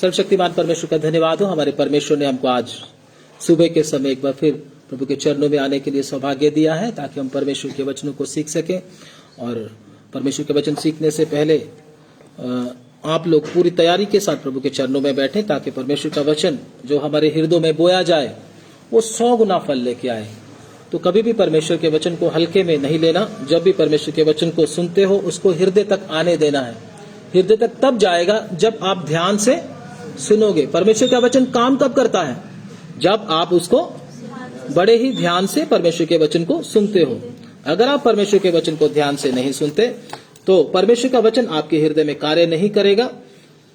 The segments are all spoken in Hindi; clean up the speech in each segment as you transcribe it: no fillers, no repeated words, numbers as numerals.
सर्वशक्तिमान परमेश्वर का धन्यवाद हो, हमारे परमेश्वर ने हमको आज सुबह के समय एक बार फिर प्रभु के चरणों में आने के लिए सौभाग्य दिया है, ताकि हम परमेश्वर के वचनों को सीख सकें। और परमेश्वर के वचन सीखने से पहले आप लोग पूरी तैयारी के साथ प्रभु के चरणों में बैठें, ताकि परमेश्वर का वचन जो हमारे हृदय में बोया जाए वो 100 गुना फल लेके आए। तो कभी भी परमेश्वर के वचन को हल्के में नहीं लेना। जब भी परमेश्वर के वचन को सुनते हो उसको हृदय तक आने देना है। हृदय तक तब जाएगा जब आप ध्यान से सुनोगे। परमेश्वर का वचन काम कब करता है? जब आप उसको बड़े ही ध्यान से परमेश्वर के वचन को सुनते हो। अगर आप परमेश्वर के वचन को ध्यान से नहीं सुनते तो परमेश्वर का वचन आपके हृदय में कार्य नहीं करेगा,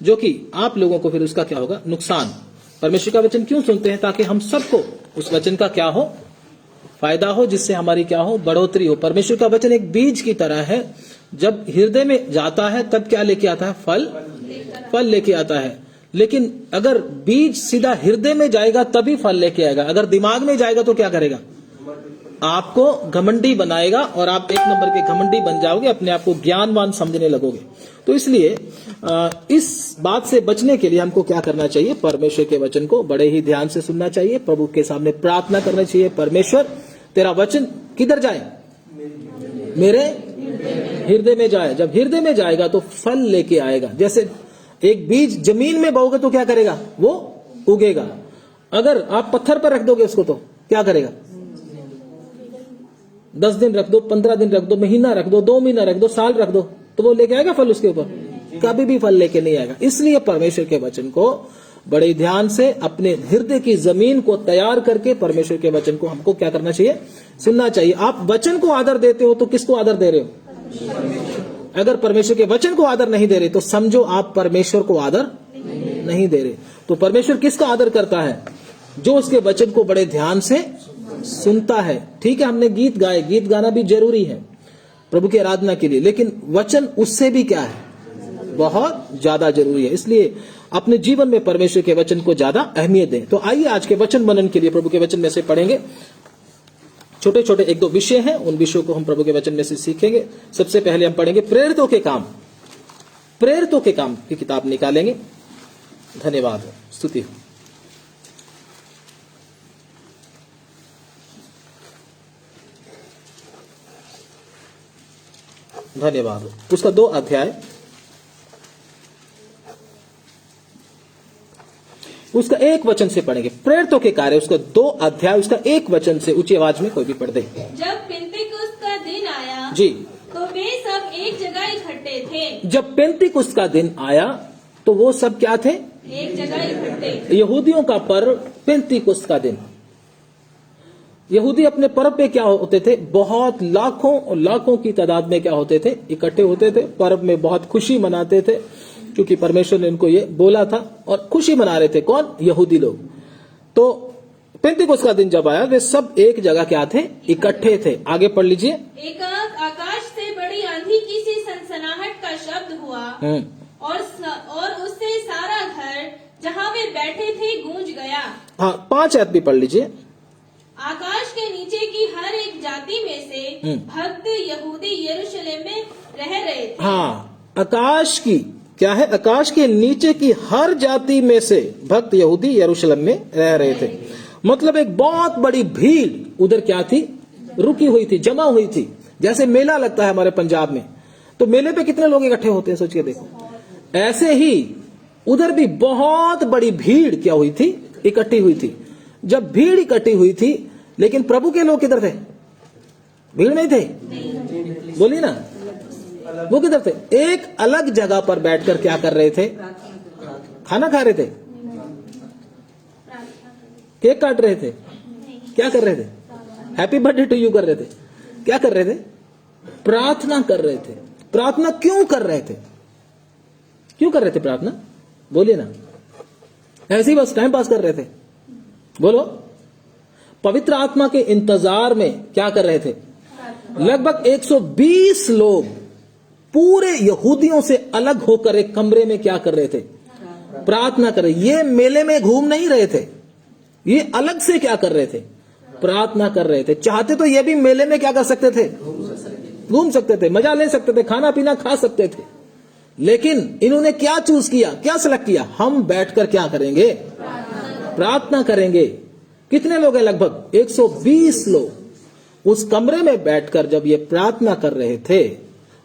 जो कि आप लोगों को फिर उसका क्या होगा? नुकसान। परमेश्वर का वचन क्यों सुनते हैं? ताकि हम सबको उस वचन का क्या हो? फायदा हो, जिससे हमारी क्या हो? बढ़ोतरी हो। परमेश्वर का वचन एक बीज की तरह है, जब हृदय में जाता है तब क्या लेके आता है? फल लेके आता है। लेकिन अगर बीज सीधा हृदय में जाएगा तभी फल लेके आएगा। अगर दिमाग में जाएगा तो क्या करेगा? आपको घमंडी बनाएगा और आप एक नंबर के घमंडी बन जाओगे, अपने आप को ज्ञानवान समझने लगोगे। तो इसलिए इस बात से बचने के लिए हमको क्या करना चाहिए? परमेश्वर के वचन को बड़े ही ध्यान से सुनना चाहिए। प्रभु के सामने प्रार्थना करना चाहिए, परमेश्वर तेरा वचन किधर जाए? मेरे हृदय में जाए। जब हृदय में जाएगा तो फल लेके आएगा। जैसे एक बीज जमीन में बोओगे तो क्या करेगा? वो उगेगा। अगर आप पत्थर पर रख दोगे उसको तो क्या करेगा? 10 दिन रख दो, 15 दिन रख दो, महीना रख दो, 2 महीना रख दो, साल रख दो, तो वो लेके आएगा फल? उसके ऊपर कभी भी फल लेके नहीं आएगा। इसलिए परमेश्वर के वचन को बड़े ध्यान से अपने हृदय की जमीन को तैयार करके परमेश्वर के वचन को हमको क्या करना चाहिए? सुनना चाहिए। आप वचन को आदर देते हो तो किसको आदर दे रहे हो? अगर परमेश्वर के वचन को आदर नहीं दे रहे तो समझो आप परमेश्वर को आदर नहीं दे रहे। तो परमेश्वर किसका आदर करता है? जो उसके वचन को बड़े ध्यान से सुनता है। ठीक है, हमने गीत गाए, गीत गाना भी जरूरी है प्रभु की आराधना के लिए, लेकिन वचन उससे भी क्या है? बहुत ज्यादा जरूरी है। इसलिए अपने जीवन में परमेश्वर के वचन को ज्यादा अहमियत दें। तो आइए आज के वचन मनन के लिए प्रभु के वचन में से पढ़ेंगे। छोटे छोटे 1-2 विषय हैं, उन विषयों को हम प्रभु के वचन में से सीखेंगे। सबसे पहले हम पढ़ेंगे प्रेरितों के काम। प्रेरितों के काम की किताब निकालेंगे। धन्यवाद, स्तुति हो। धन्यवाद। उसका 2 अध्याय, उसका 1 वचन से पढ़ेंगे। प्रेरितों के कार्य उसका 2 अध्याय, उसका 1 वचन से ऊंची आवाज में कोई भी पढ़ दे। जब पेंतीकुस्त का दिन आया जी, तो वे सब एक जगह इकट्ठे थे। जब पेंतीकुस्त का दिन आया तो वो सब क्या थे? एक जगह इकट्ठे। यहूदियों का पर्व पेंतीकुस्त का दिन। यहूदी अपने पर्व पे क्या होते थे? बहुत लाखों और लाखों की तादाद में क्या होते थे? इकट्ठे होते थे। पर्व में बहुत खुशी मनाते थे, क्योंकि परमेश्वर ने इनको ये बोला था, और खुशी मना रहे थे। कौन? यहूदी लोग। तो पेंतीकोस्त का दिन जब आया वे सब एक जगह क्या थे? इकट्ठे थे। आगे पढ़ लीजिए। एकाएक आकाश से बड़ी आंधी की सी सनसनाहट का शब्द हुआ और उससे सारा घर जहाँ वे बैठे थे गूंज गया। हाँ, 5 आयत भी पढ़ लीजिए। आकाश के नीचे की हर एक जाति में से भक्त यहूदी यरूशलेम में रह रहे थे। हाँ, आकाश की क्या है? आकाश के नीचे की हर जाति में से भक्त यहूदी यरूशलेम में रह रहे थे। मतलब एक बहुत बड़ी भीड़ उधर क्या थी? रुकी हुई थी, जमा हुई थी। जैसे मेला लगता है हमारे पंजाब में, तो मेले पे कितने लोग इकट्ठे होते हैं? सोच के देखो। ऐसे ही उधर भी बहुत बड़ी भीड़ क्या हुई थी? इकट्ठी हुई थी। जब भीड़ इकट्ठी हुई थी, लेकिन प्रभु के लोग किधर थे? भीड़ में थे? बोलिए ना, वो किधर थे? एक अलग जगह पर बैठकर क्या कर रहे थे? खाना खा रहे थे, केक काट रहे थे, क्या कर रहे थे? हैप्पी बर्थडे टू यू कर रहे थे। क्या कर रहे थे? प्रार्थना कर रहे थे। प्रार्थना क्यों कर रहे थे? क्यों कर रहे थे प्रार्थना? बोलिए ना। ऐसे ही बस टाइम पास कर रहे थे? बोलो। पवित्र आत्मा के इंतजार में क्या कर रहे थे? लगभग 120 लोग पूरे यहूदियों से अलग होकर एक कमरे में क्या कर रहे थे? प्रार्थना कर रहे। ये मेले में घूम नहीं रहे थे, ये अलग से क्या कर रहे थे? प्रार्थना कर रहे थे। चाहते तो ये भी मेले में क्या कर सकते थे? घूम सकते थे, मजा ले सकते थे, खाना पीना खा सकते थे, लेकिन इन्होंने क्या चूज किया, क्या सिलेक्ट किया? हम बैठकर क्या करेंगे? प्रार्थना करेंगे। कितने लोग हैं? लगभग 120 लोग उस कमरे में बैठकर जब ये प्रार्थना कर रहे थे।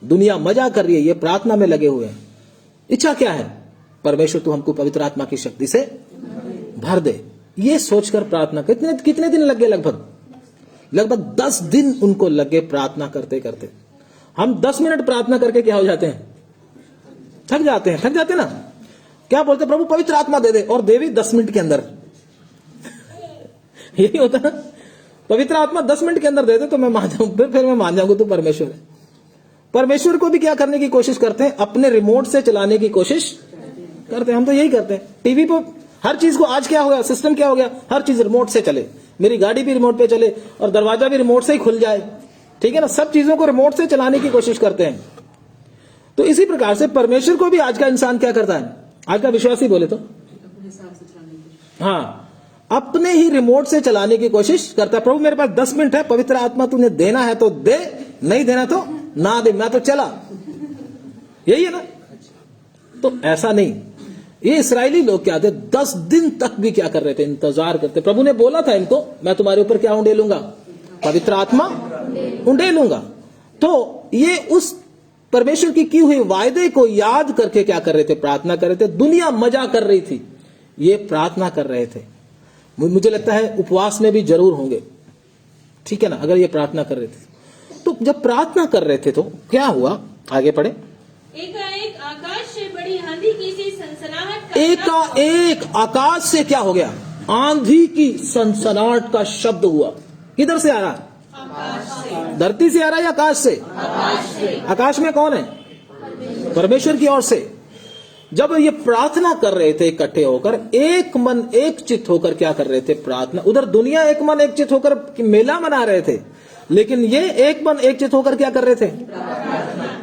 दुनिया मजा कर रही है, ये प्रार्थना में लगे हुए हैं। इच्छा क्या है? परमेश्वर तू हमको पवित्र आत्मा की शक्ति से भर दे। ये सोचकर प्रार्थना। कितने दिन लग गए? लगभग 10 दिन उनको लगे प्रार्थना करते करते। हम 10 मिनट प्रार्थना करके क्या हो जाते हैं? थक जाते हैं ना। क्या बोलते? प्रभु पवित्र आत्मा दे दे, और देवी 10 मिनट के अंदर। यही होता ना, पवित्र आत्मा 10 मिनट के अंदर दे दे तो मैं मान जाऊं, फिर मैं मान जाऊंगा तू परमेश्वर है। परमेश्वर को भी क्या करने की कोशिश करते हैं? अपने रिमोट से चलाने की कोशिश करते हैं। हम तो यही करते हैं। टीवी पर हर चीज को, आज क्या हो गया, सिस्टम क्या हो गया, हर चीज रिमोट से चले। मेरी गाड़ी भी रिमोट पे चले और दरवाजा भी रिमोट से ही खुल जाए, ठीक है ना। सब चीजों को रिमोट से चलाने की कोशिश करते हैं। तो इसी प्रकार से परमेश्वर को भी आज का इंसान क्या करता है? आज का विश्वासी बोले तो हाँ, अपने ही रिमोट से चलाने की कोशिश करता है। प्रभु मेरे पास 10 मिनट है, पवित्र आत्मा तूने देना है तो दे, नहीं देना तो ना दे, मैं तो चला। यही है ना। तो ऐसा नहीं। ये इस्राएली लोग क्या थे? 10 दिन तक भी क्या कर रहे थे? इंतजार करते। प्रभु ने बोला था इनको, मैं तुम्हारे ऊपर क्या उंडेलूंगा? पवित्र आत्मा उंडेलूंगा। तो ये उस परमेश्वर की हुई वायदे को याद करके क्या कर रहे थे? प्रार्थना कर रहे थे। दुनिया मजा कर रही थी, ये प्रार्थना कर रहे थे। मुझे लगता है उपवास में भी जरूर होंगे, ठीक है ना, अगर ये प्रार्थना कर रहे थे। तो जब प्रार्थना कर रहे थे तो क्या हुआ? आगे पढ़े। एकाएक आकाश से बड़ी आंधी की सी सनसनाहट का एकाएक आकाश से क्या हो गया? आंधी की सनसनाहट का शब्द हुआ। किधर से आ रहा? आकाश से। धरती से आ रहा है या आकाश से? आकाश से। आकाश में कौन है? परमेश्वर की ओर से। जब ये प्रार्थना कर रहे थे इकट्ठे होकर, एक मन एक चित्त होकर क्या कर रहे थे? प्रार्थना। उधर दुनिया एक मन एक चित्त होकर मेला मना रहे थे, लेकिन ये एक मन एक चित्त होकर क्या कर रहे थे?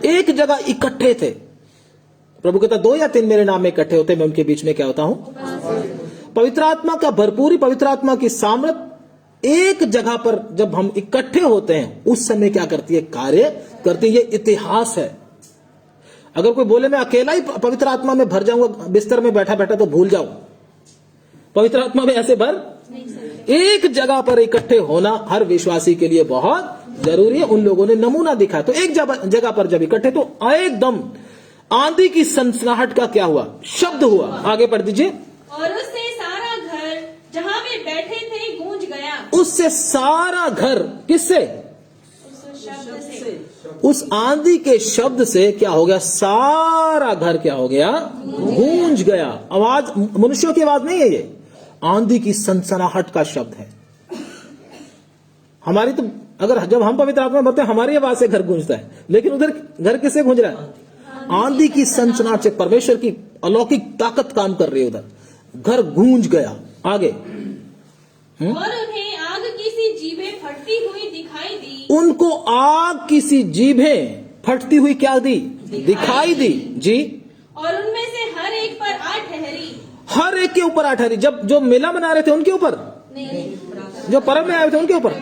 एक जगह इकट्ठे थे। प्रभु कहता 2 या 3 मेरे नाम में इकट्ठे होते, मैं उनके बीच में क्या होता हूं? पवित्र आत्मा का भरपूरी, पवित्र आत्मा की सामर्थ एक जगह पर जब हम इकट्ठे होते हैं, उस समय क्या करती है? कार्य करती है। ये इतिहास है। अगर कोई बोले मैं अकेला ही पवित्र आत्मा में भर जाऊंगा, बिस्तर में बैठा बैठा, तो भूल जाओ। पवित्र आत्मा में ऐसे भर, एक जगह पर इकट्ठे होना हर विश्वासी के लिए बहुत जरूरी है। उन लोगों ने नमूना दिखा। तो एक जगह पर जब इकट्ठे, तो एकदम आंधी की सनसनाहट का क्या हुआ? शब्द हुआ। आगे पढ़ दीजिए। और उससे सारा घर जहाँ वे बैठे थे गूंज गया। उससे सारा घर, किससे? उस शब्द से। उस आंधी के शब्द से क्या हो गया? सारा घर क्या हो गया? गूंज गया। आवाज मनुष्यों की आवाज नहीं है, ये आंधी की सनसनाहट का शब्द है। हमारी तो, अगर जब हम पवित्र आत्मा भरते हैं, हमारी आवाज से घर गूंजता है, लेकिन उधर घर किससे गूंज रहा है? आंधी की सनसनाहट से परमेश्वर की अलौकिक ताकत काम कर रही है। उधर घर गूंज गया। आगे। और उन्हें आग की सी जीभें फटती हुई दिखाई दी। उनको आग की सी जीभें फटती हुई क्या दी? दिखाई दी जी। और उनमें से हर एक पर आ ठहरी। हर एक के ऊपर आ ठहरी। जब जो मेला मना रहे थे उनके ऊपर नहीं, जो पर्व में आए थे उनके ऊपर,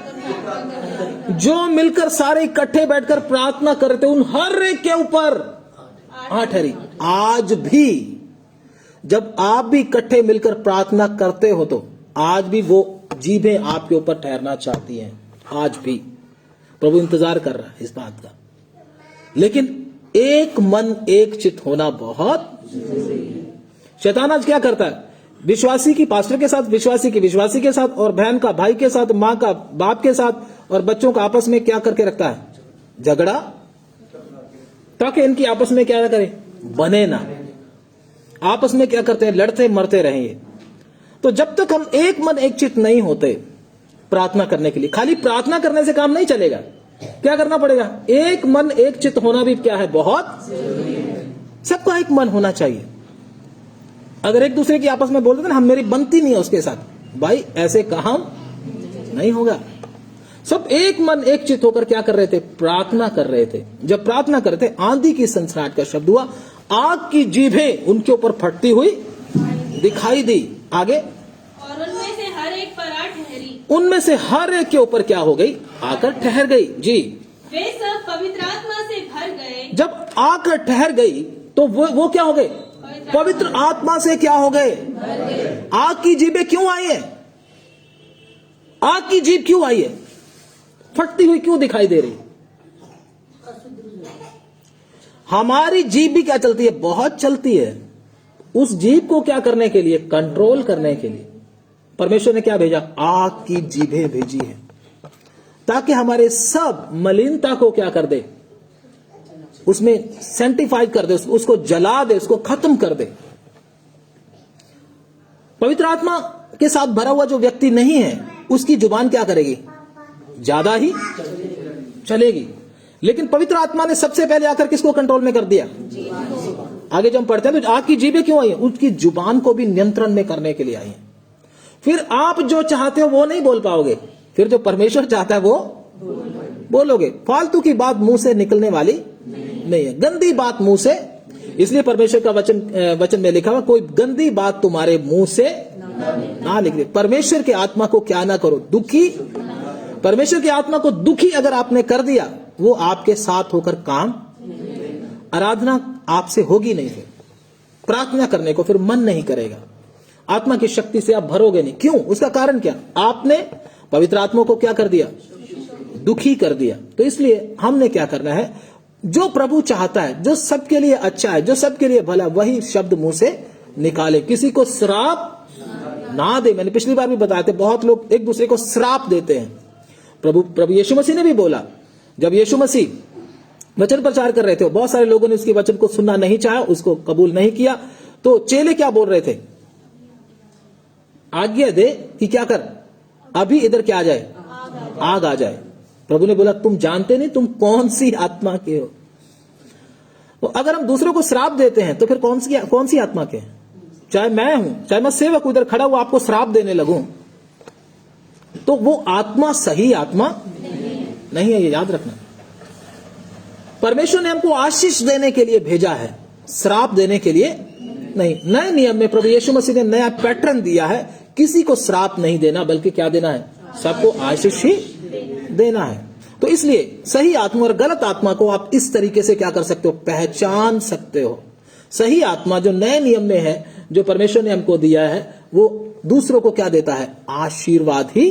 जो मिलकर सारे इकट्ठे बैठकर प्रार्थना कर रहे थे, उन हर एक के ऊपर आ ठहरी। आज भी जब आप भी इकट्ठे मिलकर प्रार्थना करते हो, तो आज भी वो जीभें आपके ऊपर ठहरना चाहती हैं। आज भी प्रभु इंतजार कर रहा है इस बात का। लेकिन एक मन एक चित्त होना बहुत। शैतान आज क्या करता है? विश्वासी की पास्टर के साथ, विश्वासी की विश्वासी के साथ, और बहन का भाई के साथ, माँ का बाप के साथ, और बच्चों का आपस में क्या करके रखता है? झगड़ा, ताकि इनकी आपस में क्या करे? बने ना। आपस में क्या करते हैं? लड़ते मरते रहेंगे। तो जब तक हम एक मन एक चित्त नहीं होते प्रार्थना करने के लिए, खाली प्रार्थना करने से काम नहीं चलेगा। क्या करना पड़ेगा? एक मन एक चित्त होना भी क्या है? बहुत। सबका एक मन होना चाहिए। अगर एक दूसरे की आपस में बोल देते ना, हम मेरी बनती नहीं है उसके साथ, भाई ऐसे काम नहीं होगा। सब एक मन एक चित्त होकर क्या कर रहे थे? प्रार्थना कर रहे थे। जब प्रार्थना कर रहे थे, आंधी की सनसनाहट का शब्द हुआ। आग की जीभें उनके ऊपर फटती हुई दिखाई दी। आगे। और उनमें से हर एक पर आ ठहरी। उनमें से हर एक के ऊपर क्या हो गई? आकर ठहर गई जी। वे सब पवित्र आत्मा से भर गए। जब आकर ठहर गई तो वो क्या हो गए? पवित्र आत्मा से क्या हो गए? आग की जीभें क्यों आई है? आग की जीभ क्यों आई है? फटती हुई क्यों दिखाई दे रही? हमारी जीभ भी क्या चलती है? बहुत चलती है। उस जीभ को क्या करने के लिए? कंट्रोल करने के लिए परमेश्वर ने क्या भेजा? आग की जीभें भेजी है, ताकि हमारे सब मलिनता को क्या कर दे? उसमें सेंटिफाई कर दे, उसको जला दे, उसको खत्म कर दे। पवित्र आत्मा के साथ भरा हुआ जो व्यक्ति नहीं है, उसकी जुबान क्या करेगी? ज्यादा ही चलेगी। लेकिन पवित्र आत्मा ने सबसे पहले आकर किसको कंट्रोल में कर दिया? आगे जब हम पढ़ते हैं तो आग की जीभें क्यों आई है? उसकी जुबान को भी नियंत्रण में करने के लिए आई है। फिर आप जो चाहते हो वो नहीं बोल पाओगे, फिर जो परमेश्वर चाहता है वो बोलोगे। फालतू की बात मुंह से निकलने वाली नहीं है, गंदी बात मुंह से। इसलिए परमेश्वर का वचन में लिखा हुआ, कोई गंदी बात तुम्हारे मुंह से ना निकले। परमेश्वर के आत्मा को क्या ना करो? दुखी। परमेश्वर की आत्मा को दुखी अगर आपने कर दिया, वो आपके साथ होकर काम, आराधना आपसे होगी नहीं, फिर प्रार्थना करने को फिर मन नहीं करेगा, आत्मा की शक्ति से आप भरोगे नहीं। क्यों? उसका कारण क्या? आपने पवित्र आत्मा को क्या कर दिया? दुखी कर दिया। तो इसलिए हमने क्या करना है? जो प्रभु चाहता है, जो सबके लिए अच्छा है, जो सबके लिए भला, वही शब्द मुंह से निकाले। किसी को श्राप ना दे। मैंने पिछली बार भी बताया था, बहुत लोग एक दूसरे को श्राप देते हैं। प्रभु यीशु मसीह ने भी बोला, जब यीशु मसीह वचन प्रचार कर रहे थे, बहुत सारे लोगों ने उसके वचन को सुनना नहीं चाहा, उसको कबूल नहीं किया, तो चेले क्या बोल रहे थे? आज्ञा दे कि क्या कर, अभी इधर क्या आ जाए? आग आ जाए। प्रभु ने बोला, तुम जानते नहीं तुम कौन सी आत्मा के हो। तो अगर हम दूसरों को श्राप देते हैं तो फिर कौन सी आत्मा के हैं? चाहे मैं हूं, चाहे मैं सेवक हूं, इधर खड़ा हुआ आपको श्राप देने लगूं, तो वो आत्मा सही आत्मा नहीं है, ये याद रखना। परमेश्वर ने हमको आशीष देने के लिए भेजा है, श्राप देने के लिए नहीं। नए नियम में प्रभु यीशु मसीह ने नया पैटर्न दिया है, किसी को श्राप नहीं देना, बल्कि क्या देना है? सबको आशीष ही देना है। तो इसलिए सही आत्मा और गलत आत्मा को आप इस तरीके से क्या कर सकते हो? पहचान सकते हो। सही आत्मा जो नए नियम में है, जो परमेश्वर ने हमको दिया है, वो दूसरों को क्या देता है? आशीर्वाद ही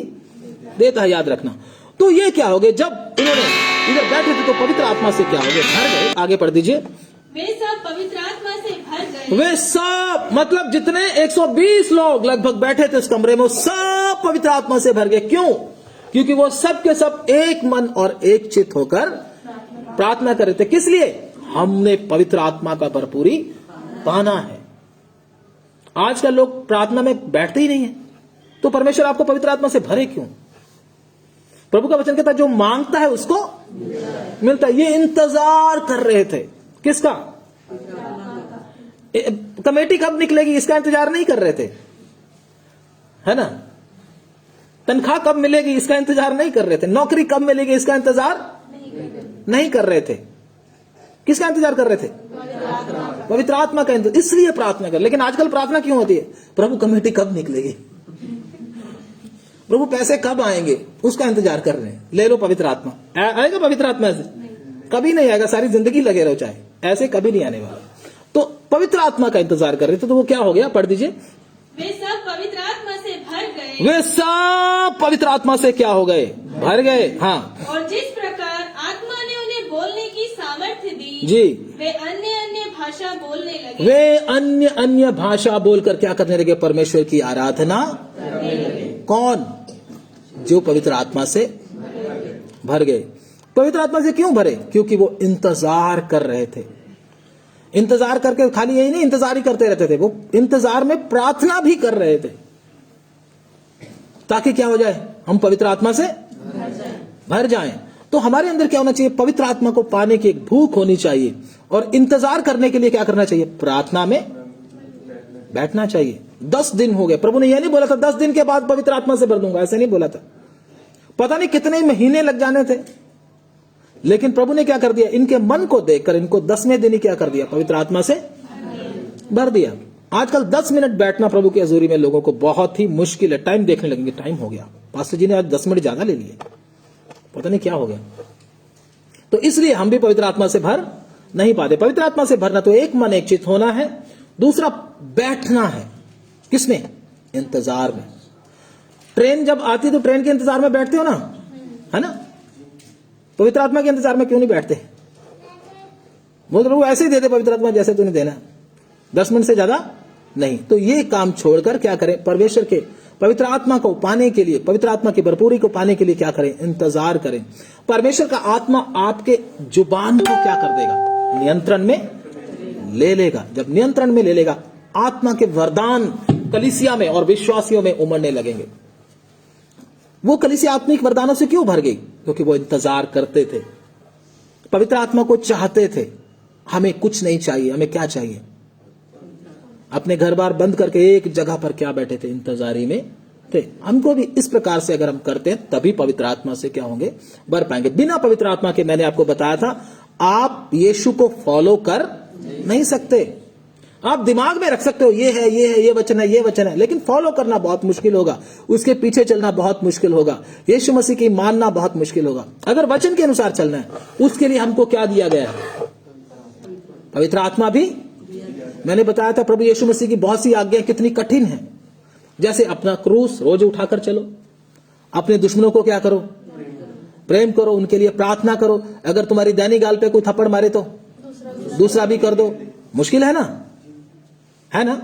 देता है, याद रखना। तो ये क्या हो गए? जब इन्होंने इधर बैठे थे तो पवित्र आत्मा से क्या हो गए? भर गए। आगे पढ़ दीजिए। वे सब पवित्र आत्मा से भर गए। वे सब मतलब जितने 120 लोग लगभग बैठे थे उस कमरे में, वो सब पवित्र आत्मा से भर गए। क्यों? क्योंकि वो सब के सब एक मन और एक चित्त होकर प्रार्थना कर रहे थे। किस लिए? हमने पवित्र आत्मा का भरपूरी पाना है। आजकल लोग प्रार्थना में बैठते ही नहीं है, तो परमेश्वर आपको पवित्र आत्मा से भरे क्यों? प्रभु का वचन कहता है, जो मांगता है उसको मिलता है। ये इंतजार कर रहे थे किसका? कमेटी कब निकलेगी इसका इंतजार नहीं कर रहे थे, है ना? तनख्वाह कब मिलेगी इसका इंतजार नहीं कर रहे थे, नौकरी कब मिलेगी इसका इंतजार नहीं कर रहे थे। किसका इंतजार कर रहे थे? पवित्र आत्मा का इंतजार। इसलिए प्रार्थना कर। लेकिन आजकल प्रार्थना क्यों होती है? प्रभु कमेटी कब निकलेगी, प्रभु पैसे कब आएंगे, उसका इंतजार कर रहे हैं। ले लो पवित्र आत्मा। आएगा पवित्र आत्मा से? कभी नहीं आएगा, सारी जिंदगी लगे रहो चाहे, ऐसे कभी नहीं आने वाला। तो पवित्र आत्मा का इंतजार कर रहे थे, तो वो क्या हो गया? पढ़ दीजिए। वे सब पवित्र आत्मा से भर गए। वे सब पवित्र आत्मा से क्या हो गए? भर गए। हाँ। और जिस प्रकार आत्मा ने उन्हें बोलने की सामर्थ्य दी, जी, वे अन्य अन्य भाषा बोलने लगे। वे अन्य अन्य भाषा बोलकर क्या करने लगे? परमेश्वर की आराधना। कौन? जो पवित्र आत्मा से भर गए। पवित्र आत्मा से क्यों भरे? क्योंकि वो इंतजार कर रहे थे। इंतजार करके खाली यही नहीं, इंतजार ही करते रहते थे, वो इंतजार में प्रार्थना भी कर रहे थे, ताकि क्या हो जाए? हम पवित्र आत्मा से भर जाएं। तो हमारे अंदर क्या होना चाहिए? पवित्र आत्मा को पाने की एक भूख होनी चाहिए, और इंतजार करने के लिए क्या करना चाहिए? प्रार्थना में बैठना चाहिए। 10 दिन हो गए, प्रभु ने यह नहीं बोला था 10 दिन के बाद पवित्र आत्मा से भर दूंगा, ऐसे नहीं बोला था। पता नहीं कितने महीने लग जाने थे, लेकिन प्रभु ने क्या कर दिया? इनके मन को देखकर इनको 10वें दिन ही क्या कर दिया? पवित्र आत्मा से भर दिया। आजकल 10 मिनट बैठना प्रभु की हजूरी में लोगों को बहुत ही मुश्किल है। टाइम देखने लगेंगे, टाइम हो गया, पास्टर जी ने आज 10 मिनट ज्यादा ले लिए, पता नहीं क्या हो गया। तो इसलिए हम भी पवित्र आत्मा से भर नहीं पाते। पवित्र आत्मा से भरना तो एक मन एक चित्त होना है, दूसरा बैठना है। किसमें? इंतजार में। ट्रेन जब आती तो ट्रेन के इंतजार में बैठते हो ना, है ना? पवित्र आत्मा के इंतजार में क्यों नहीं बैठते? बोल प्रभु ऐसे ही दे दे पवित्र आत्मा जैसे तूने देना, 10 मिनट से ज्यादा नहीं। तो ये काम छोड़कर क्या करें? परमेश्वर के पवित्र आत्मा को पाने के लिए, पवित्र आत्मा की भरपूरी को पाने के लिए क्या करें? इंतजार करें। परमेश्वर का आत्मा आपके जुबान को क्या कर देगा? नियंत्रण में ले लेगा। जब नियंत्रण में ले लेगा, आत्मा के वरदान कलीसिया में और विश्वासियों में उमड़ने लगेंगे। वो कलीसिया आत्मिक वरदानों से क्यों भर गई? क्योंकि वो इंतजार करते थे, पवित्र आत्मा को चाहते थे। हमें कुछ नहीं चाहिए, हमें क्या चाहिए? अपने घर बार बंद करके एक जगह पर क्या बैठे थे? इंतजारी में थे। हमको भी इस प्रकार से अगर हम करते हैं तभी पवित्र आत्मा से क्या होंगे? भर पाएंगे। बिना पवित्र आत्मा के, मैंने आपको बताया था, आप यीशु को फॉलो कर नहीं सकते। आप दिमाग में रख सकते हो ये है, ये है, ये वचन है, ये वचन है, लेकिन फॉलो करना बहुत मुश्किल होगा, उसके पीछे चलना बहुत मुश्किल होगा, यीशु मसीह की मानना बहुत मुश्किल होगा। अगर वचन के अनुसार चलना है, उसके लिए हमको क्या दिया गया है? पवित्र आत्मा भी। मैंने बताया था प्रभु यीशु मसीह की बहुत सी आज्ञाएं कितनी कठिन है। जैसे अपना क्रूस रोज उठाकर चलो, अपने दुश्मनों को क्या करो? प्रेम करो, उनके लिए प्रार्थना करो। अगर तुम्हारी दैनी गाल पे कोई थप्पड़ मारे तो दूसरा भी कर दो। मुश्किल है ना? है ना?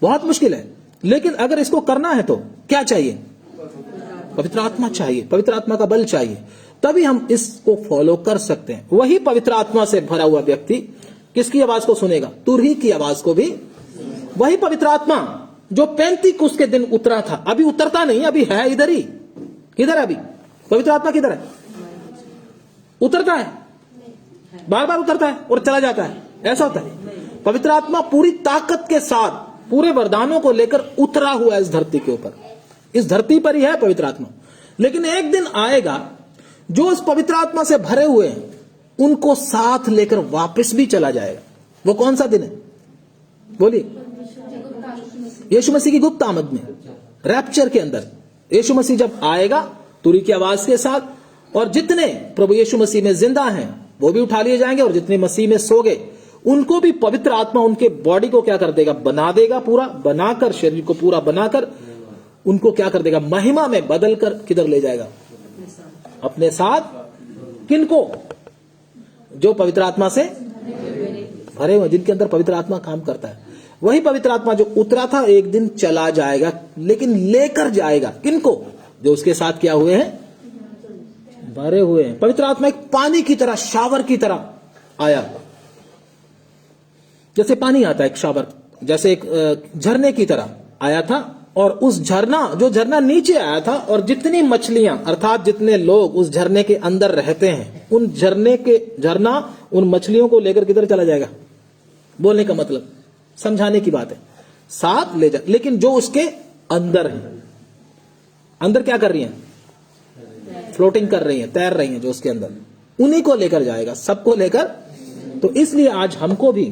बहुत मुश्किल है। लेकिन अगर इसको करना है तो क्या चाहिए? पवित्र आत्मा चाहिए, पवित्र आत्मा का बल चाहिए, तभी हम इसको फॉलो कर सकते हैं। वही पवित्र आत्मा से भरा हुआ व्यक्ति किसकी आवाज को सुनेगा? तुरही की आवाज को भी। वही पवित्र आत्मा जो पेंतीकुस्त के दिन उतरा था, अभी उतरता नहीं, अभी है इधर ही। किधर है अभी पवित्र आत्मा? किधर है? उतरता है, बार बार उतरता है और चला जाता है, ऐसा होता है। पवित्र आत्मा पूरी ताकत के साथ पूरे वरदानों को लेकर उतरा हुआ है इस धरती के ऊपर। इस धरती पर ही है पवित्र आत्मा। लेकिन एक दिन आएगा जो इस पवित्र आत्मा से भरे हुए हैं, उनको साथ लेकर वापस भी चला जाएगा। वो कौन सा दिन है? बोलिए। यीशु मसीह की गुप्त आमद में, रैप्चर के अंदर यीशु मसीह जब आएगा तुरही की आवाज के साथ, और जितने प्रभु यीशु मसीह में जिंदा हैं वो भी उठा लिए जाएंगे, और जितने मसीह में सो गए उनको भी पवित्र आत्मा उनके बॉडी को क्या कर देगा? बना देगा, पूरा बनाकर, शरीर को पूरा बनाकर उनको क्या कर देगा? महिमा में बदलकर किधर ले जाएगा? अपने साथ। किनको? जो पवित्र आत्मा से भरे हुए, जिनके अंदर पवित्र आत्मा काम करता है। वही पवित्र आत्मा जो उतरा था एक दिन चला जाएगा, लेकिन लेकर जाएगा किनको? जो उसके साथ क्या हुए हैं? भरे हुए हैं। पवित्र आत्मा एक पानी की तरह, शावर की तरह आया। जैसे पानी आता है, एक शावर, जैसे एक झरने की तरह आया था। और उस झरना नीचे आया था, और जितनी मछलियां अर्थात जितने लोग उस झरने के अंदर रहते हैं, उन झरना उन मछलियों को लेकर किधर चला जाएगा? बोलने का मतलब, समझाने की बात है, साथ ले जा। लेकिन जो उसके अंदर है, अंदर क्या कर रही हैं? फ्लोटिंग कर रही हैं, तैर रही हैं, जो उसके अंदर, उन्हीं को लेकर जाएगा, सबको लेकर। तो इसलिए आज हमको भी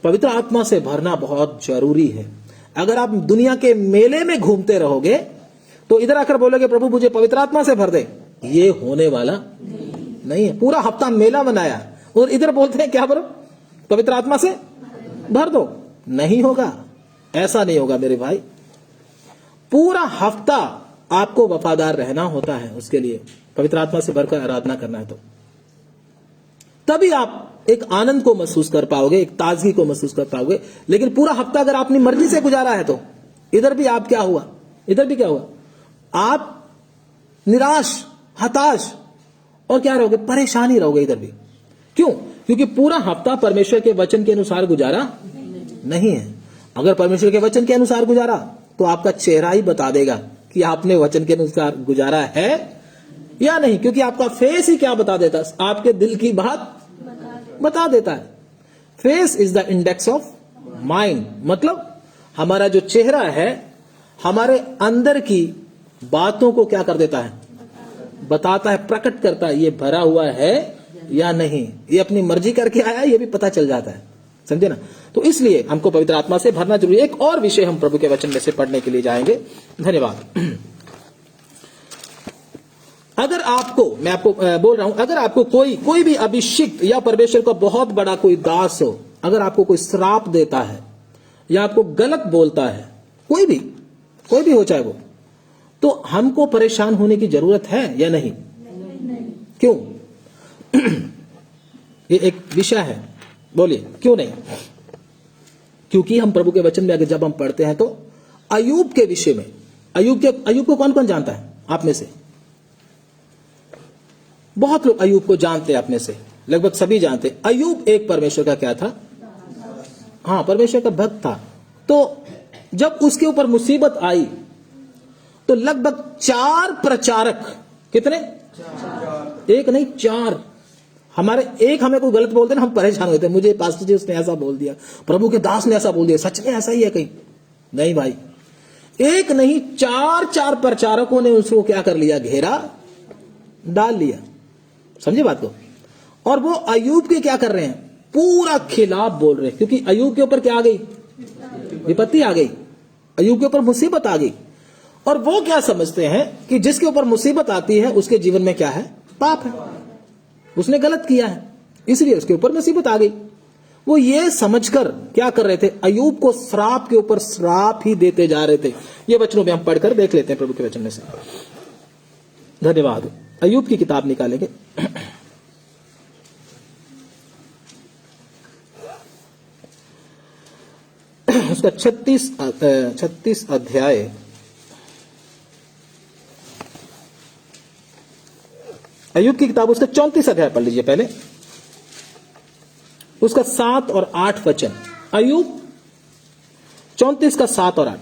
पवित्र आत्मा से भरना बहुत जरूरी है। अगर आप दुनिया के मेले में घूमते रहोगे तो इधर आकर बोलोगे प्रभु मुझे पवित्र आत्मा से भर दे, ये होने वाला नहीं है। पूरा हफ्ता मेला बनाया और इधर बोलते हैं क्या भरो? पवित्र आत्मा से भर दो। नहीं होगा, ऐसा नहीं होगा मेरे भाई। पूरा हफ्ता आपको वफादार रहना होता है उसके लिए, पवित्र आत्मा से भरकर आराधना करना है तो तभी आप एक आनंद को महसूस कर पाओगे, एक ताजगी को महसूस कर पाओगे। लेकिन पूरा हफ्ता अगर अपनी मर्जी से गुजारा है तो इधर भी आप क्या हुआ, इधर भी क्या हुआ? आप निराश, हताश और क्या रहोगे? परेशान ही रहोगे इधर भी। क्यों? क्योंकि पूरा हफ्ता परमेश्वर के वचन के अनुसार गुजारा नहीं है। अगर परमेश्वर के वचन के अनुसार गुजारा तो आपका चेहरा ही बता देगा कि आपने वचन के अनुसार गुजारा है या नहीं, क्योंकि आपका फेस ही क्या बता देता है? आपके दिल की बात बता देता है। Face is the index of mind, मतलब हमारा जो चेहरा है हमारे अंदर की बातों को क्या कर देता है? बताता है, प्रकट करता है, ये भरा हुआ है या नहीं, ये अपनी मर्जी करके आया, ये भी पता चल जाता है। समझे ना? तो इसलिए हमको पवित्र आत्मा से भरना जरूरी है। एक और विषय हम प्रभु के वचन में से पढ़ने के लिए जाएंगे। धन्यवाद। अगर आपको, मैं आपको बोल रहा हूं, अगर आपको कोई भी अभिषिक्त या परमेश्वर का बहुत बड़ा कोई दास हो, अगर आपको कोई श्राप देता है या आपको गलत बोलता है, कोई भी हो चाहे वो, तो हमको परेशान होने की जरूरत है या नहीं? क्यों? ये एक विषय है, बोलिए क्यों नहीं? क्योंकि हम प्रभु के वचन में अगर जब हम पढ़ते हैं तो अय्यूब के विषय में, अय्यूब को कौन कौन जानता है आप में से? बहुत लोग अय्यूब को जानते हैं, आप में से लगभग सभी जानते हैं। अय्यूब एक परमेश्वर का क्या था? हाँ, परमेश्वर का भक्त था। तो जब उसके ऊपर मुसीबत आई तो लगभग 4 प्रचारक, कितने? 1 नहीं 4। हमें कोई गलत बोलते ना, हम परेशान होते हैं, मुझे पास्टर जी उसने ऐसा बोल दिया, प्रभु के दास ने ऐसा बोल दिया, सच में ऐसा ही है कहीं? नहीं भाई, 1 नहीं 4 प्रचारकों ने उसको क्या कर लिया? घेरा डाल लिया। समझे बात को? और वो अय्यूब के क्या कर रहे हैं? पूरा खिलाफ बोल रहे हैं, क्योंकि अय्यूब के ऊपर क्या आ गई? विपत्ति आ गई, अय्यूब के ऊपर मुसीबत आ गई। और वो क्या समझते हैं कि जिसके ऊपर मुसीबत आती है उसके जीवन में क्या है? पाप है, उसने गलत किया है, इसलिए उसके ऊपर मुसीबत आ गई। वो ये समझकर क्या कर रहे थे? अय्यूब को श्राप के ऊपर श्राप ही देते जा रहे थे। ये वचनों में हम पढ़कर देख लेते हैं प्रभु के वचन में से। धन्यवाद। अय्यूब की किताब निकालेंगे, उसका 36 अध्याय, अय्यूब की किताब उसका 34 अध्याय पढ़ लीजिए पहले, उसका 7 और 8 वचन। अय्यूब 34 का 7 और 8।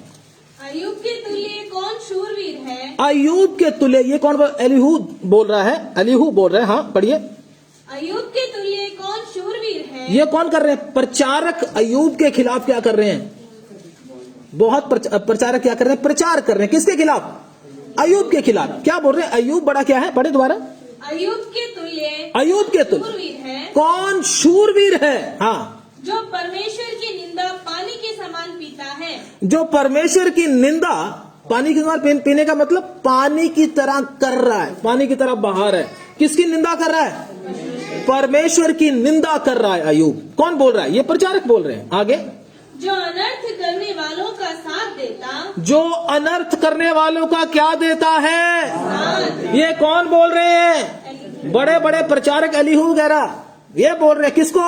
अय्यूब के तुल्य कौन शूरवीर है? अय्यूब के तुल्य, ये कौन? एलीहू बोल रहा है, एलीहू बोल रहे हैं। हाँ पढ़िए। अय्यूब के तुल्य कौन शूरवीर है? ये कौन कर रहे हैं? प्रचारक अय्यूब के खिलाफ क्या कर रहे हैं? बहुत प्रचारक क्या कर रहे हैं? प्रचार कर रहे हैं। किसके खिलाफ? अय्यूब के खिलाफ। क्या बोल रहे हैं? अय्यूब बड़ा क्या है? पढ़े दोबारा। अय्यूब के तुल्य, अय्यूब के तुल्य शूरवीर है। कौन शूरवीर है? हाँ, जो परमेश्वर की निंदा पानी के समान पीता है। जो परमेश्वर की निंदा पानी के समान पीने का मतलब पानी की तरह कर रहा है, पानी की तरह बहा रहा है। किसकी निंदा कर रहा है? परमेश्वर की निंदा कर रहा है अय्यूब। कौन बोल रहा है? ये प्रचारक बोल रहे हैं। आगे। जो अनर्थ करने वालों का साथ देता, जो अनर्थ करने वालों का क्या देता है? साथ। ये कौन बोल रहे हैं? बड़े बड़े प्रचारक एलीहू वगैरह ये बोल रहे हैं। किसको?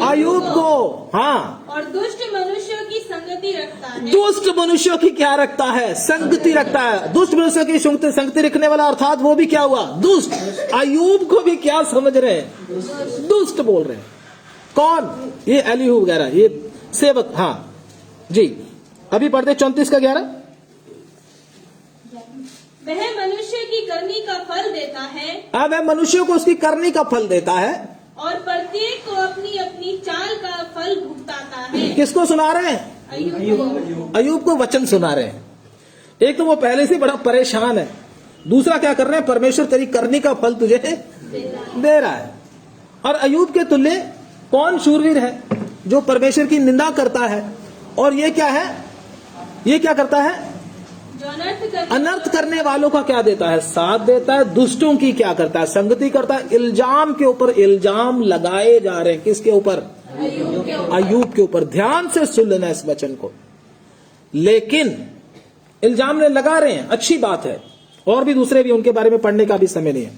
अय्यूब को। हाँ, और दुष्ट मनुष्यों की संगति रखता है। दुष्ट मनुष्यों की क्या रखता है? संगति रखता है। दुष्ट मनुष्यों की संगति रखने वाला, अर्थात वो भी क्या हुआ? दुष्ट। अय्यूब को भी क्या समझ रहे हैं? दुष्ट बोल रहे हैं। कौन? ये एलीहू वगैरह, ये सेवक। हाँ जी, अभी पढ़ते 34 का 11। वह मनुष्य की करनी का फल देता है। अब वह मनुष्य को उसकी करनी का फल देता है, और प्रत्येक को अपनी अपनी चाल का फल भुगताता है। किसको सुना रहे हैं? अय्यूब को। अय्यूब को वचन सुना रहे हैं। एक तो वो पहले से बड़ा परेशान है, दूसरा क्या कर रहे हैं? परमेश्वर तेरी करनी का फल तुझे दे रहा है। और अय्यूब के तुल्य कौन शूरवीर है? जो परमेश्वर की निंदा करता है। और ये क्या है? ये क्या करता है? जो अनर्थ करने वालों का क्या देता है? साथ देता है। दुष्टों की क्या करता है? संगति करता है। इल्जाम के ऊपर इल्जाम लगाए जा रहे हैं। किसके ऊपर? अय्यूब के ऊपर। ध्यान से सुन लेना इस वचन को। लेकिन इल्जाम ने लगा रहे हैं, अच्छी बात है, और भी दूसरे भी, उनके बारे में पढ़ने का भी समय नहीं है,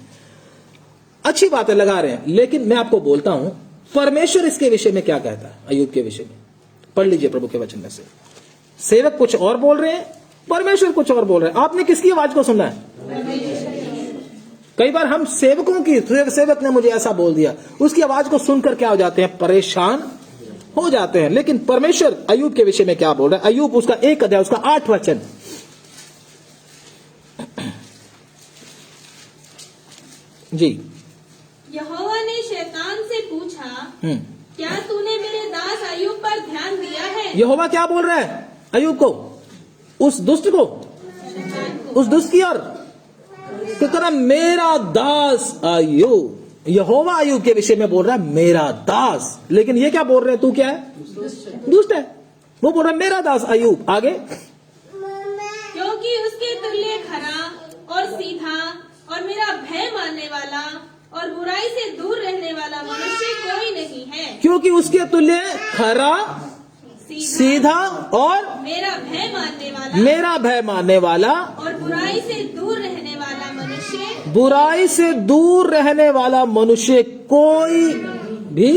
अच्छी बात है, लगा रहे हैं। लेकिन मैं आपको बोलता हूं, परमेश्वर इसके विषय में क्या कहता है? अय्यूब के विषय में पढ़ लीजिए प्रभु के वचन में से। सेवक कुछ और बोल रहे हैं, परमेश्वर कुछ और बोल रहे हैं। आपने किसकी आवाज को सुनना है? कई बार हम सेवकों की, सेवक ने मुझे ऐसा बोल दिया, उसकी आवाज को सुनकर क्या हो जाते हैं? परेशान हो जाते हैं। लेकिन परमेश्वर अय्यूब के विषय में क्या बोल रहा है? अय्यूब उसका 1 अध्याय, उसका 8 वचन। जी। यहोवा ने शैतान से पूछा, क्या तूने मेरे दास अय्यूब पर ध्यान दिया है? यहोवा क्या बोल रहा है अय्यूब को? उस दुष्ट को, उस दुष्ट की ओर तो तेरा मेरा दास अय्यूब। यहोवा अय्यूब के विषय में बोल रहा है मेरा दास। लेकिन ये क्या बोल रहे हैं? तू क्या है? दुष्ट है। वो बोल रहा है मेरा दास अय्यूब। आगे। क्योंकि उसके तुल्य खरा और सीधा और मेरा भय मानने वाला और बुराई से दूर रहने वाला मनुष्य कोई नहीं है, क्योंकि उसके तुल्य खरा, सीधा और मेरा भय मानने वाला और बुराई से दूर रहने वाला मनुष्य, बुराई से दूर रहने वाला मनुष्य कोई भी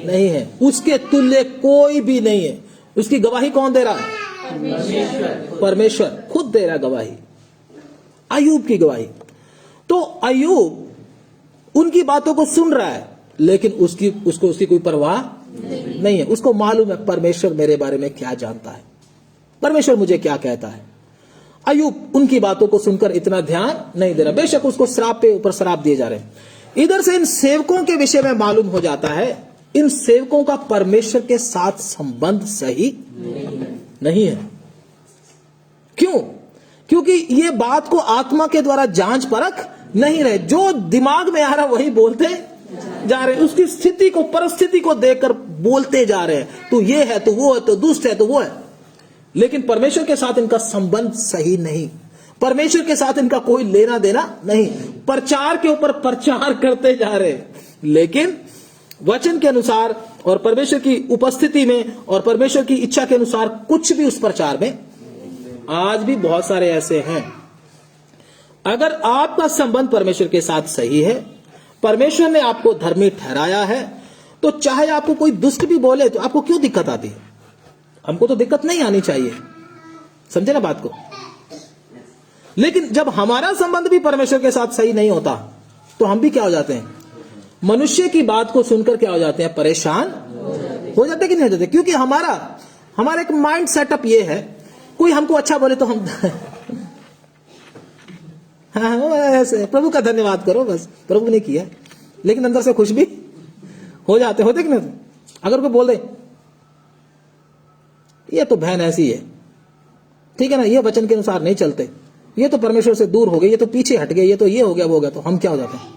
नहीं है। उसके तुल्य कोई भी नहीं है। उसकी गवाही कौन दे रहा है? परमेश्वर खुद दे रहा गवाही, अय्यूब की गवाही। तो अय्यूब उनकी बातों को सुन रहा है, लेकिन उसको उसकी कोई परवाह नहीं है। उसको मालूम है परमेश्वर मेरे बारे में क्या जानता है, परमेश्वर मुझे क्या कहता है। अय्यूब उनकी बातों को सुनकर इतना ध्यान नहीं दे रहा। बेशक उसको श्राप पे ऊपर श्राप दिए जा रहे हैं। इधर से इन सेवकों के विषय में मालूम हो जाता है, इन सेवकों का परमेश्वर के साथ संबंध सही नहीं है। क्यों? क्योंकि ये बात को आत्मा के द्वारा जांच परख नहीं रहे। जो दिमाग में आ रहा वही बोलते जा रहे हैं। उसकी स्थिति को, परिस्थिति को देखकर बोलते जा रहे हैं। तो ये है तो वो है, तो दुष्ट है तो वो है। लेकिन परमेश्वर के साथ इनका संबंध सही नहीं। परमेश्वर के साथ इनका कोई लेना देना नहीं। प्रचार के ऊपर प्रचार करते जा रहे हैं, लेकिन वचन के अनुसार और परमेश्वर की उपस्थिति में और परमेश्वर की इच्छा के अनुसार कुछ भी उस प्रचार में। आज भी बहुत सारे ऐसे हैं। अगर आपका संबंध परमेश्वर के साथ सही है, परमेश्वर ने आपको धर्मी ठहराया है, तो चाहे आपको कोई दुष्ट भी बोले तो आपको क्यों दिक्कत आती है? हमको तो दिक्कत नहीं आनी चाहिए, समझे ना बात को। लेकिन जब हमारा संबंध भी परमेश्वर के साथ सही नहीं होता, तो हम भी क्या हो जाते हैं? मनुष्य की बात को सुनकर क्या हो जाते हैं? परेशान हो जाते कि नहीं हो जाते? क्योंकि हमारा एक माइंड सेटअप ये है, कोई हमको अच्छा बोले तो हम हाँ ऐसे प्रभु का धन्यवाद करो, बस प्रभु ने किया, लेकिन अंदर से खुश भी हो जाते होते कि नहीं? अगर कोई बोल दे ये तो बहन ऐसी है, ठीक है ना, ये वचन के अनुसार नहीं चलते, ये तो परमेश्वर से दूर हो गए, ये तो पीछे हट गए, ये तो ये हो गया वो हो गया, तो हम क्या हो जाते हैं?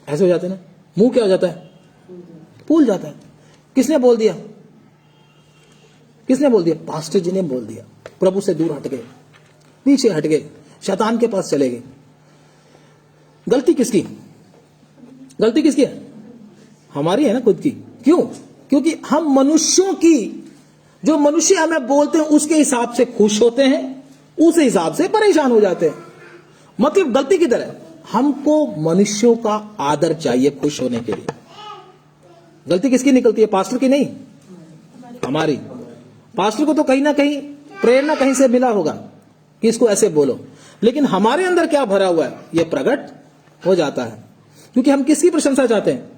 ऐसे हो जाते ना, मुंह क्या हो जाता है? फूल जाता है। किसने बोल दिया? किसने बोल दिया? पास्टर जी ने बोल दिया। प्रभु से दूर हट गए, पीछे हट गए, शैतान के पास चले गए। गलती किसकी? गलती किसकी है? हमारी है ना, खुद की। क्यों? क्योंकि हम मनुष्यों की, जो मनुष्य हमें बोलते हैं उसके हिसाब से खुश होते हैं, उस हिसाब से परेशान हो जाते हैं। मतलब गलती किधर है? हमको मनुष्यों का आदर चाहिए खुश होने के लिए। गलती किसकी निकलती है? पास्टर की नहीं, हमारी। पास्टर को तो कहीं ना कहीं प्रेरणा कहीं से मिला होगा कि इसको ऐसे बोलो, लेकिन हमारे अंदर क्या भरा हुआ है ये प्रकट हो जाता है। क्योंकि हम किसकी प्रशंसा चाहते हैं?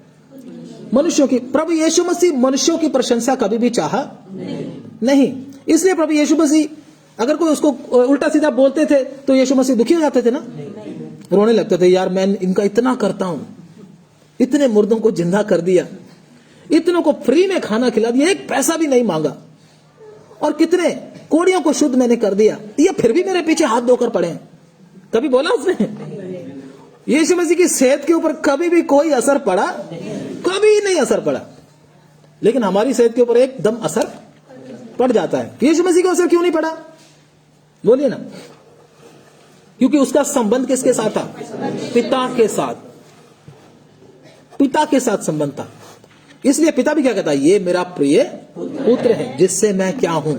मनुष्यों की। प्रभु यीशु मसीह मनुष्यों की प्रशंसा कभी भी चाहा नहीं। इसलिए प्रभु यीशु मसीह, अगर कोई उसको उल्टा सीधा बोलते थे तो यीशु मसीह दुखी हो जाते थे ना, रोने लगते थे, यार मैं इनका इतना करता हूं, इतने मुर्दों को जिंदा कर दिया, इतनों को फ्री में खाना खिला दिया, एक पैसा भी नहीं मांगा, और कितने कोड़ियों को शुद्ध मैंने कर दिया, ये फिर भी मेरे पीछे हाथ धोकर पड़े हैं। कभी बोला उसने? यीशु मसीह की सेहत के ऊपर कभी भी कोई असर पड़ा? कभी नहीं असर पड़ा। लेकिन हमारी सेहत के ऊपर एकदम असर पड़ जाता है। यीशु मसीह का असर क्यों नहीं पड़ा? बोलिए ना। क्योंकि उसका संबंध किसके साथ था? पिता के साथ। पिता के साथ संबंध था। इसलिए पिता भी क्या कहता है? ये मेरा प्रिय पुत्र है जिससे मैं क्या हूं।